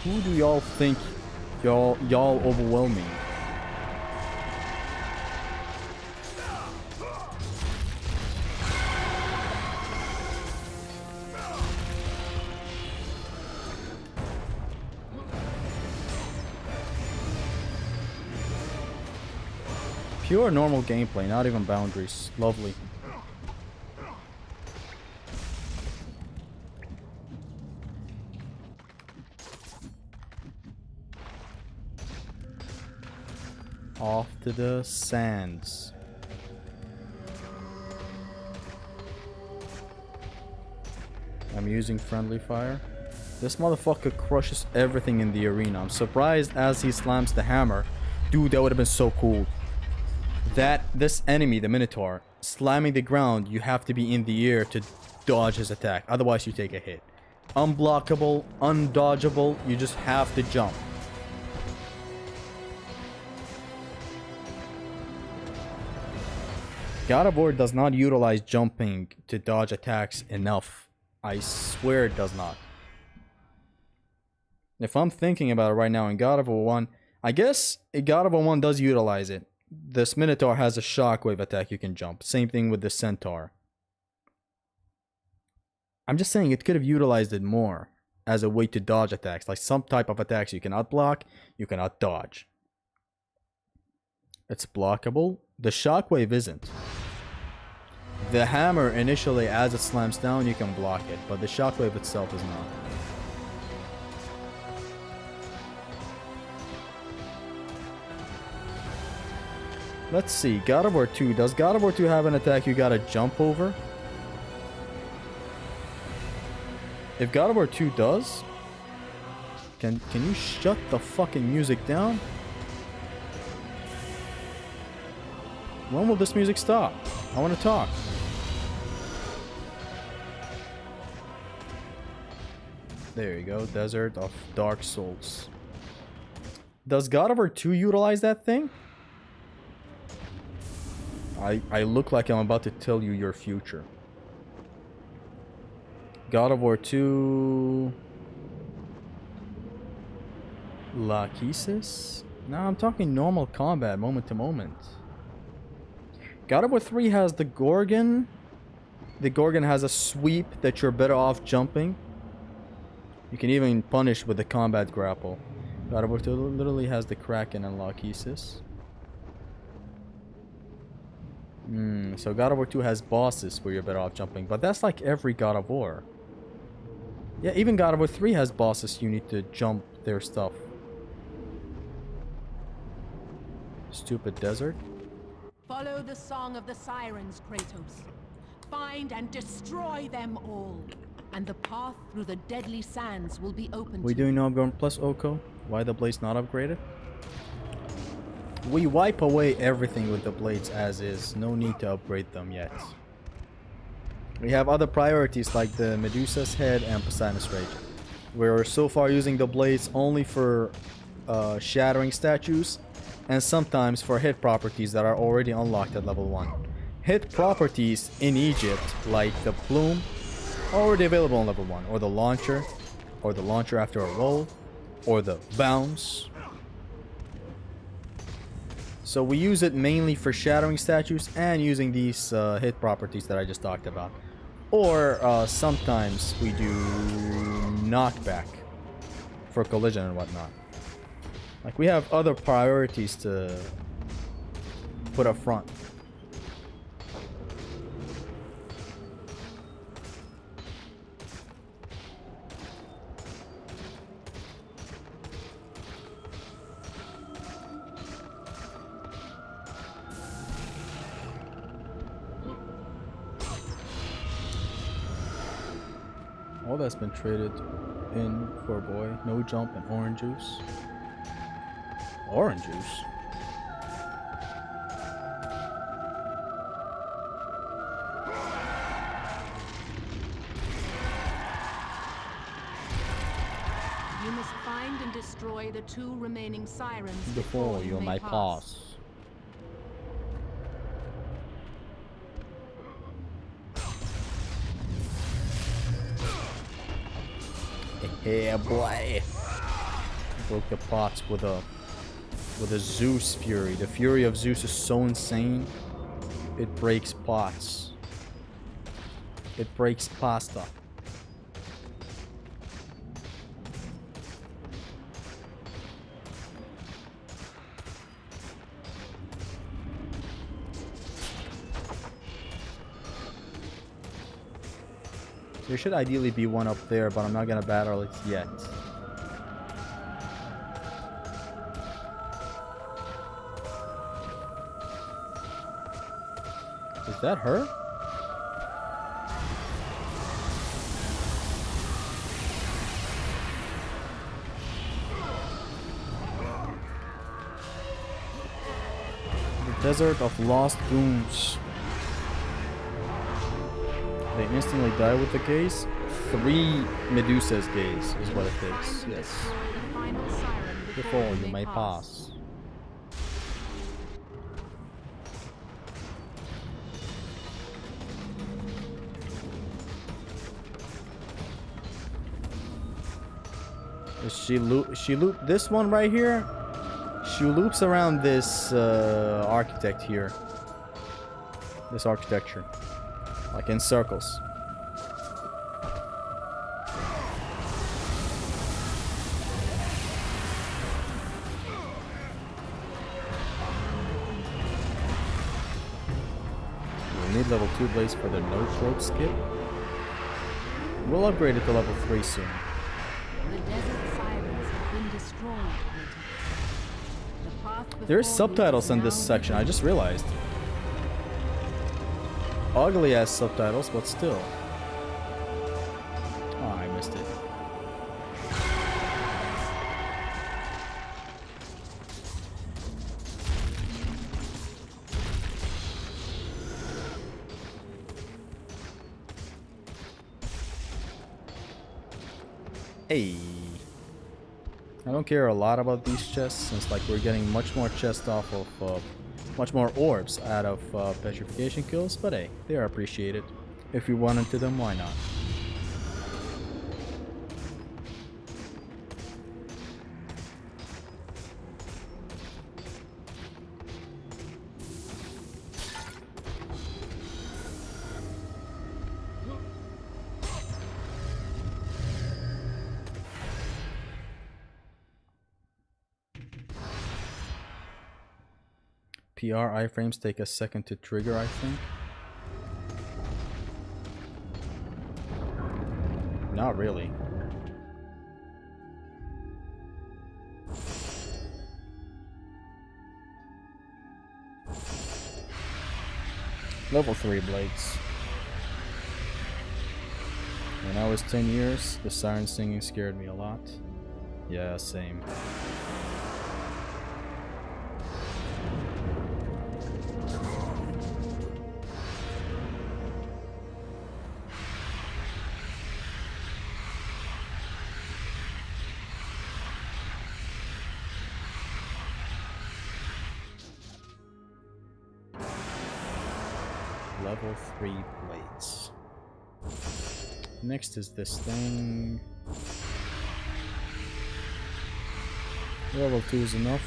Who do y'all think y'all overwhelming? Pure normal gameplay, not even boundaries. Lovely. Off to the sands. I'm using friendly fire. This motherfucker crushes everything in the arena. I'm surprised as he slams the hammer. Dude, that would have been so cool. This enemy, the Minotaur, slamming the ground, you have to be in the air to dodge his attack. Otherwise, you take a hit. Unblockable, undodgeable, you just have to jump. God of War does not utilize jumping to dodge attacks enough. I swear it does not. If I'm thinking about it right now in God of War 1, I guess God of War 1 does utilize it. This Minotaur has a shockwave attack you can jump. Same thing with the Centaur. I'm just saying it could have utilized it more as a way to dodge attacks. Like some type of attacks you cannot block, you cannot dodge. It's blockable. The shockwave isn't. The hammer initially, as it slams down, you can block it, but the shockwave itself is not. Let's see, God of War 2. Does God of War 2 have an attack you gotta jump over? If God of War 2 does, can you shut the fucking music down? When will this music stop? I want to talk. There you go, Desert of Dark Souls. Does God of War 2 utilize that thing? I look like I'm about to tell you your future. God of War 2... Lachesis? No, I'm talking normal combat, moment to moment. God of War 3 has the Gorgon. The Gorgon has a sweep that you're better off jumping. You can even punish with the combat grapple. God of War 2 literally has the Kraken and Lachesis. So God of War 2 has bosses where you're better off jumping, but that's like every God of War. Yeah, even God of War 3 has bosses you need to jump their stuff. Stupid desert. Follow the song of the sirens, Kratos. Find and destroy them all, and the path through the deadly sands will be open. We doing Upgrade plus OHKO? Why the blades not upgraded? We wipe away everything with the blades as is. No need to upgrade them yet. We have other priorities like the Medusa's Head and Poseidon's Rage. We're so far using the blades only for shattering statues and sometimes for hit properties that are already unlocked at level 1. Hit properties in Egypt like the plume are already available on level 1, or the launcher after a roll, or the bounce. So we use it mainly for shattering statues and using these hit properties that I just talked about. Or sometimes we do knockback for collision and whatnot. Like we have other priorities to put up front. All that's been traded in for a boy. No jump and orange juice. Orange juice? You must find and destroy the 2 remaining sirens Before you may pass. Yeah, boy. broke the pots with a Zeus fury. The fury of Zeus is so insane. It breaks pots. It breaks pasta. There should ideally be one up there, but I'm not gonna battle it yet. Is that her? The Desert of Lost Boons. They instantly die with the gaze. 3 Medusa's gaze is what it takes. Yes. The final siren Before you may pass. Is she loop this one right here? She loops around this architect here. This architecture. Like in circles. We'll need level 2 blades for the no trope skip. We'll upgrade it to level 3 soon. The desert sirens have been destroyed. There's subtitles in this section, I just realized. Ugly ass subtitles, but still. Oh, I missed it. Hey. I don't care a lot about these chests, since like we're getting much more chests off of much more orbs out of petrification kills, but hey, they are appreciated. If you run into them, why not? PR iframes take a second to trigger, I think. Not really. Level 3 blades. When I was 10 years, the siren singing scared me a lot. Yeah, same. Level 3 blades. Next is this thing. Level 2 is enough.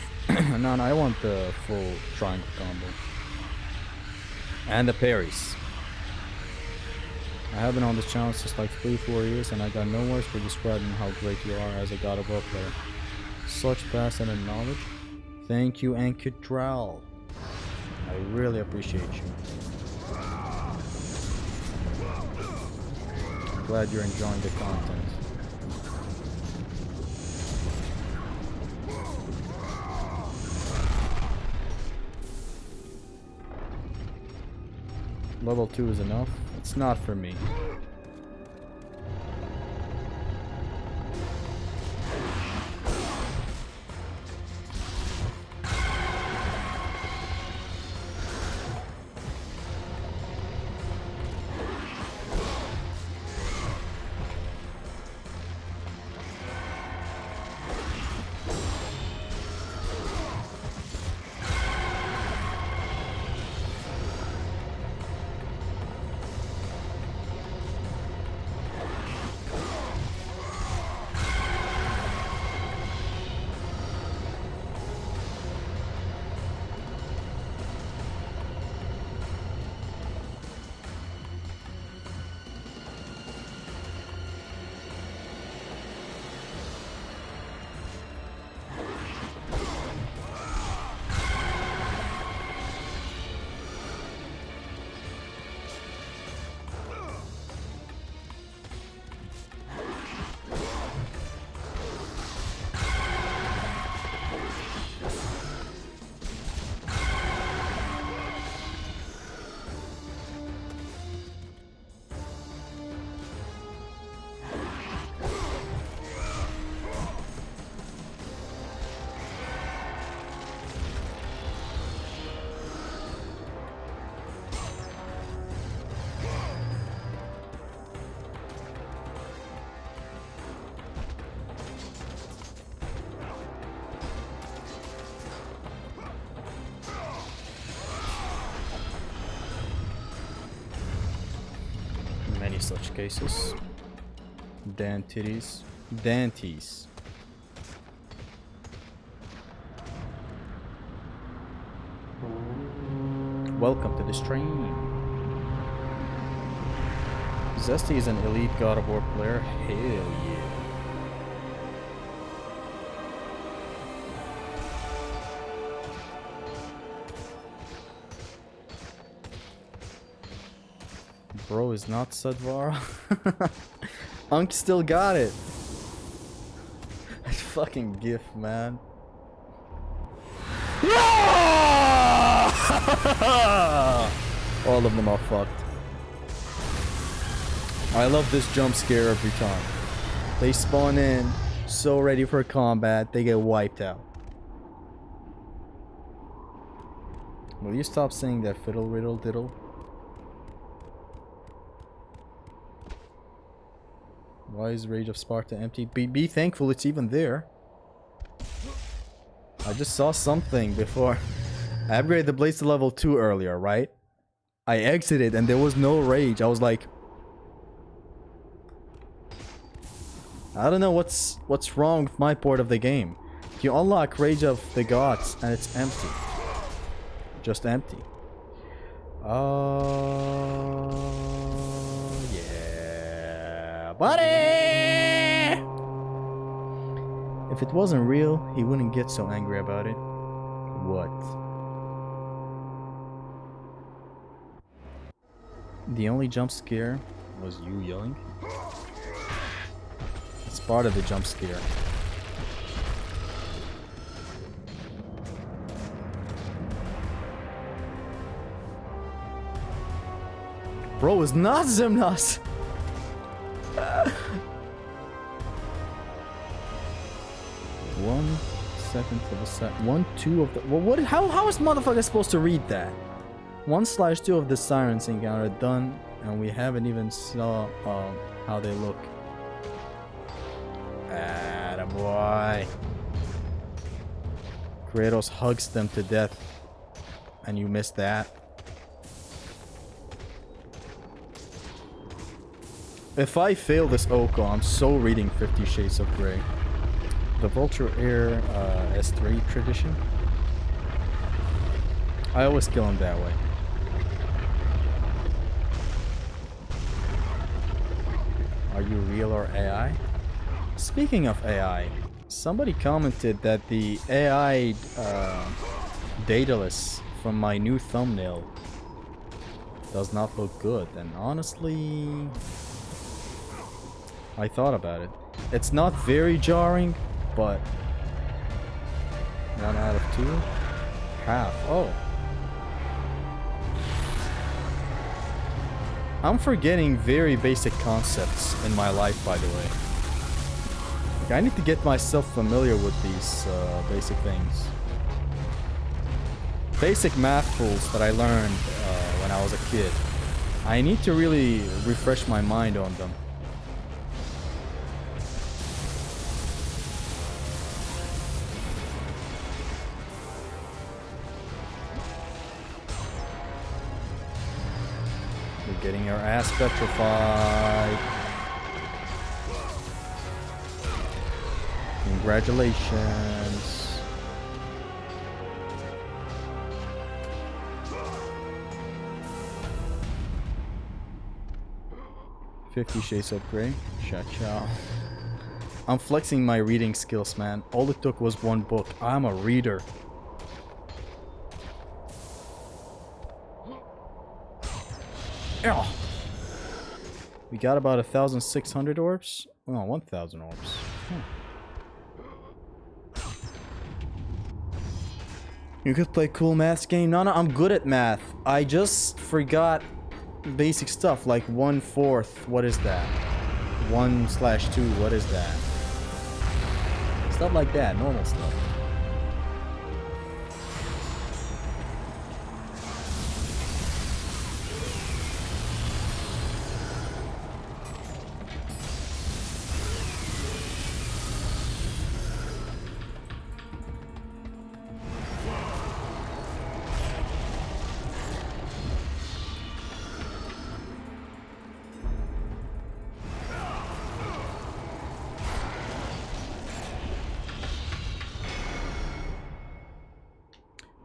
No, I want the full triangle combo. And the parries. I have been on this channel since like 3-4 years and I got no words for describing how great you are as a God of War player. Such passion and knowledge. Thank you, Ankudral. I really appreciate you. Glad you're enjoying the content. Level 2 is enough. It's not for me. any such cases. Dantities. Danties. Welcome to the stream. Zesty is an elite God of War player. Hell yeah. Bro is not Sadvara. Unk still got it. That fucking gif, man. All of them are fucked. I love this jump scare every time. They spawn in, so ready for combat, they get wiped out. Will you stop saying that fiddle riddle diddle? Why is Rage of Sparta empty? Be thankful it's even there. I just saw something before. I upgraded the blades to level 2 earlier, right? I exited and there was no rage. I was like, I don't know what's wrong with my part of the game. You unlock Rage of the Gods and it's empty. Just empty. Yeah, buddy! If it wasn't real, he wouldn't get so angry about it. What? The only jump scare was you yelling? It's part of the jump scare. Bro is not Zimnas! 1 second to the set. 1, 2 of the. Well, what? How is motherfucker supposed to read that? 1/2 of the sirens encounter done, and we haven't even saw how they look. Attaboy. Kratos hugs them to death, and you missed that. If I fail this OHKO, I'm so reading 50 Shades of Grey. The Vulture Air S3 tradition. I always kill him that way. Are you real or AI? Speaking of AI, somebody commented that the AI dataless from my new thumbnail does not look good, and honestly, I thought about it. It's not very jarring, but 1 out of 2? Half. Oh. I'm forgetting very basic concepts in my life, by the way. Like, I need to get myself familiar with these basic things. Basic math tools that I learned when I was a kid. I need to really refresh my mind on them. Getting your ass petrified. Congratulations. $50 Shades of Grey. Cha-cha. I'm flexing my reading skills, man. All it took was 1 book. I'm a reader. Ow. We got about 1,600 orbs? Oh, 1,000 orbs. You could play cool math game? No, I'm good at math. I just forgot basic stuff like 1/4. What is that? 1/2. What is that? Stuff like that. Normal stuff.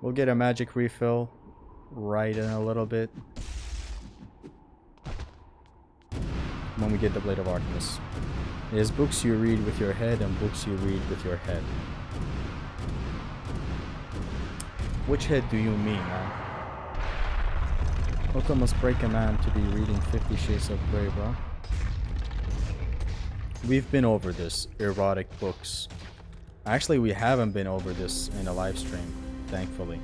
We'll get a magic refill right in a little bit. When we get the Blade of Artemis. There's books you read with your head and books you read with your head. Which head do you mean, man? OHKO must break a man to be reading 50 Shades of Grey, bro. We've been over this, erotic books. Actually, we haven't been over this in a live stream, thankfully.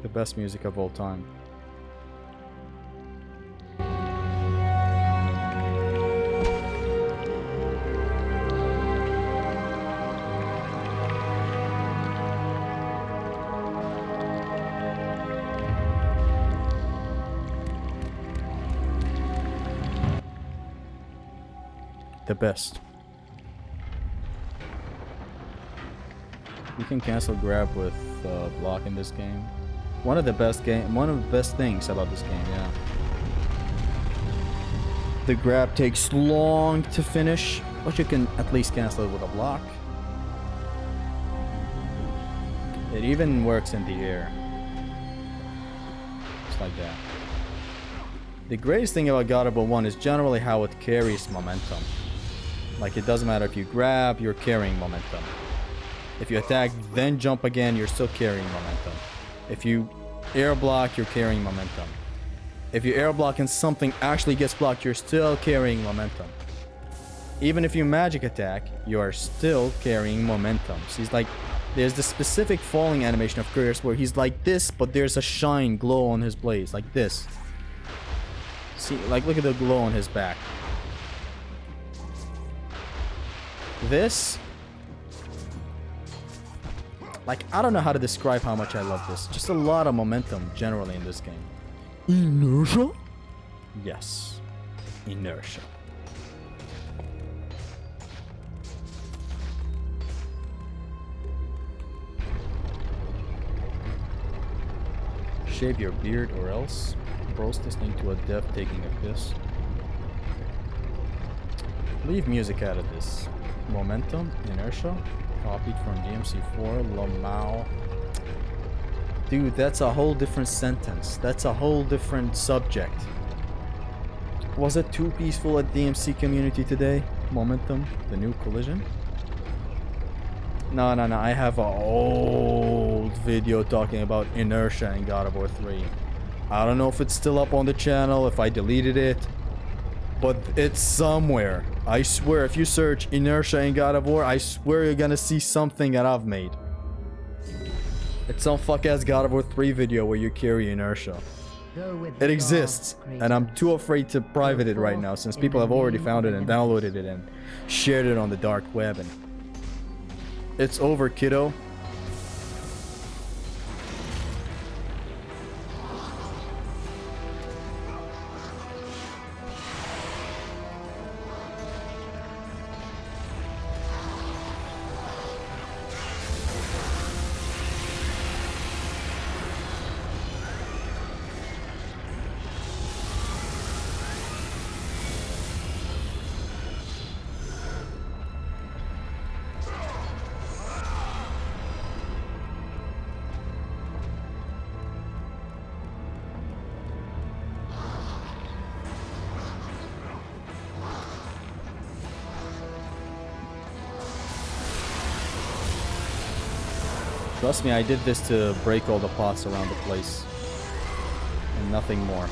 The best music of all time. The best. You can cancel grab with block in this game. One of the best things about this game, yeah. The grab takes long to finish, but you can at least cancel it with a block. It even works in the air. Just like that. The greatest thing about God of War 1 is generally how it carries momentum. Like, it doesn't matter if you grab, you're carrying momentum. If you attack, then jump again, you're still carrying momentum. If you air block, you're carrying momentum. If you air block and something actually gets blocked, you're still carrying momentum. Even if you magic attack, you are still carrying momentum. So he's like, there's this specific falling animation of Kratos where he's like this, but there's a shine glow on his blades, like this. See, like, look at the glow on his back. This, like, I don't know how to describe how much I love this. Just a lot of momentum generally in this game. Inertia? Yes. Inertia. Shave your beard or else. Bros listening to a dev taking a piss. Leave music out of this. Momentum, inertia. Copied from DMC4, Lamau. Dude, that's a whole different sentence. That's a whole different subject. Was it too peaceful at DMC community today? Momentum, the new collision? No. I have an old video talking about inertia in God of War 3. I don't know if it's still up on the channel, if I deleted it. But it's somewhere. I swear, if you search inertia in God of War, I swear you're gonna see something that I've made. It's some fuck-ass God of War 3 video where you carry inertia. It exists, and I'm too afraid to private it right now since people have already found it and downloaded it and shared it on the dark web. And it's over, kiddo. Trust me, I did this to break all the pots around the place. And nothing more.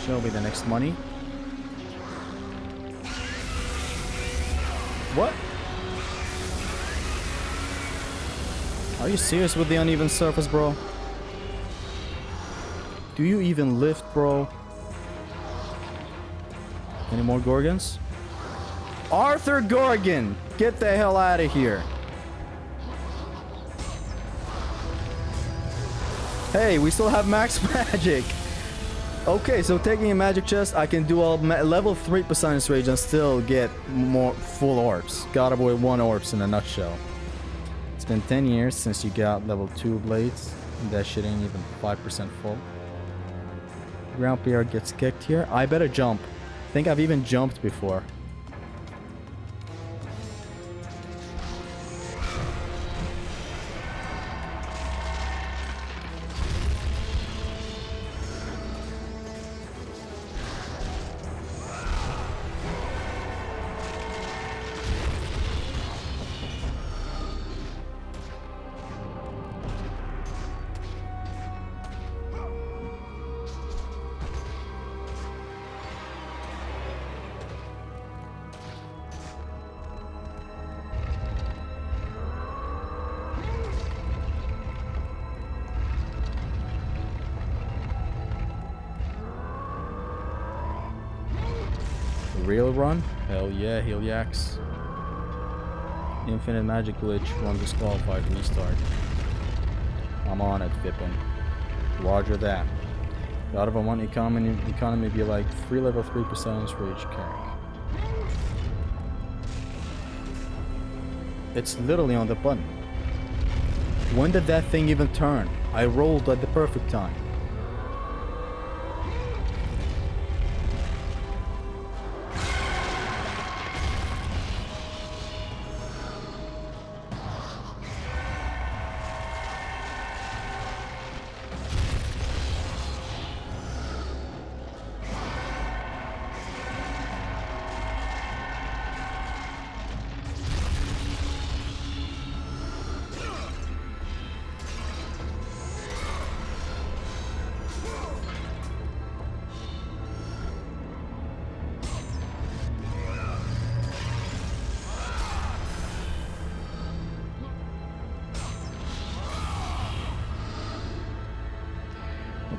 Show me the next money. What? Are you serious with the uneven surface, bro? Do you even lift, bro? Any more Gorgons? Arthur Gorgon! Get the hell out of here. Hey, we still have max magic. Okay, so taking a magic chest, I can do a level 3 Poseidon's Rage and still get more full orbs. God avoid 1 orbs in a nutshell. It's been 10 years since you got level 2 blades. And that shit ain't even 5% full. Ground PR gets kicked here. I better jump. I think I've even jumped before. Real run? Hell yeah, Heliax. Infinite magic glitch, run disqualified, restart. I'm on it, Pippin. Roger that. God of a 1 economy be like 3 level 3% rage carry. It's literally on the button. When did that thing even turn? I rolled at the perfect time.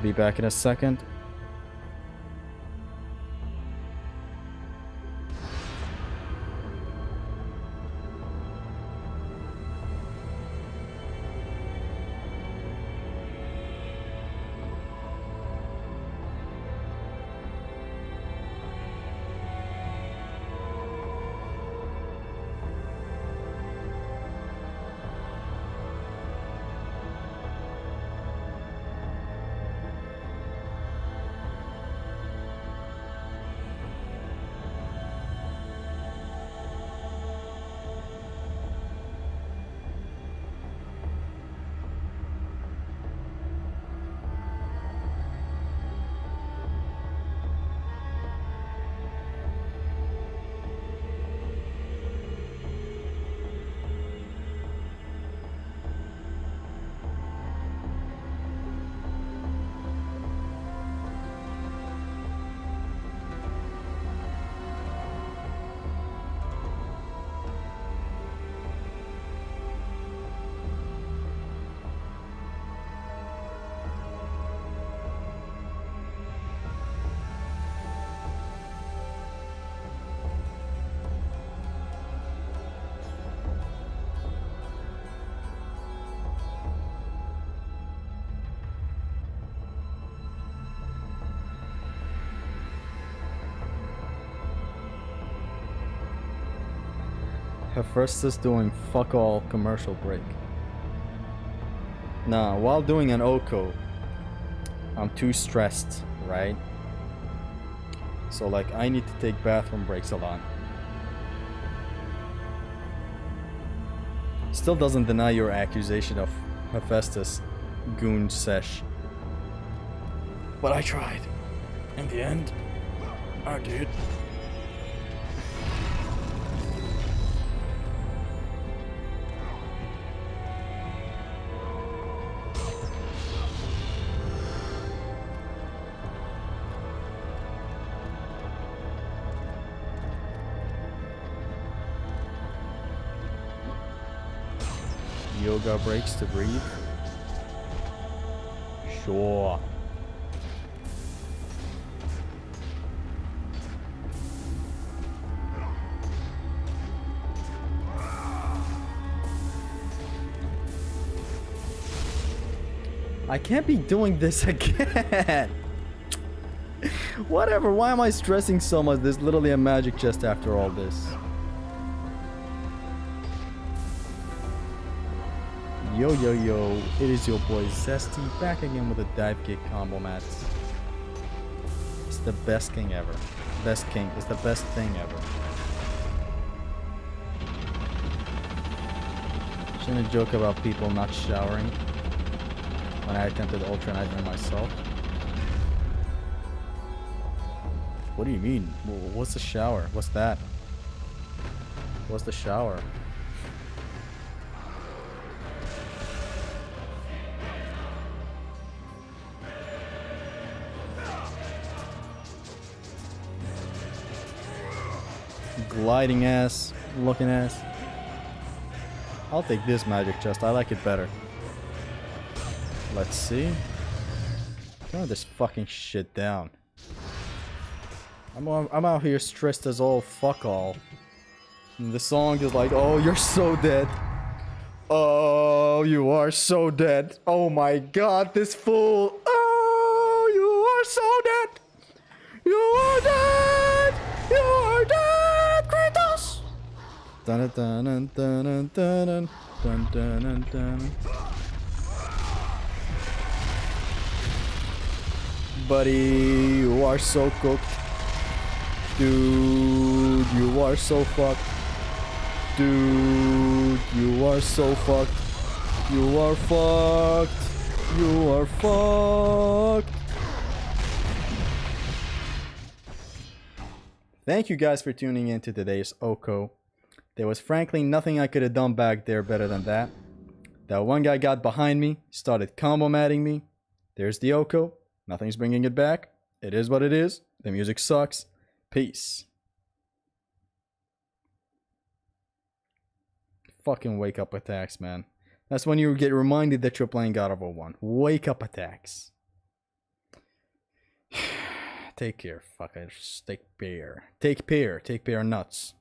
Be back in a second. Hephaestus doing fuck all commercial break. Nah, while doing an OHKO, I'm too stressed, right? So like I need to take bathroom breaks a lot. Still doesn't deny your accusation of Hephaestus goon sesh. But I tried. In the end, I did. Yoga breaks to breathe. Sure. I can't be doing this again. Whatever, why am I stressing so much? There's literally a magic chest after all this. Yo, yo, yo, it is your boy Zesty, back again with a dive kick combo mats. It's the best king ever. Best king is the best thing ever. Shouldn't joke about people not showering when I attempted Ultra Nightmare myself. What do you mean? What's the shower? What's that? What's the shower? Gliding ass, looking ass. I'll take this magic chest. I like it better. Let's see. Turn this fucking shit down. I'm out here stressed as all fuck all. And the song is like, oh, you're so dead. Oh, you are so dead. Oh my god, this fool. Oh, you are so dead. You are dead. You are dead, Kratos. Dun dun dun dun dun dun dun dun dun. Buddy, you are so cooked. Dude, you are so fucked. Dude, you are so fucked. You are fucked. You are fucked. Thank you guys for tuning in to today's OHKO. There was frankly nothing I could have done back there better than that. That one guy got behind me, started combo matting me. There's the OHKO. Nothing's bringing it back. It is what it is. The music sucks. Peace. Fucking wake up attacks, man. That's when you get reminded that you're playing God of War 1. Wake up attacks. Take care, fuckers. Take care. Take care. Take care nuts.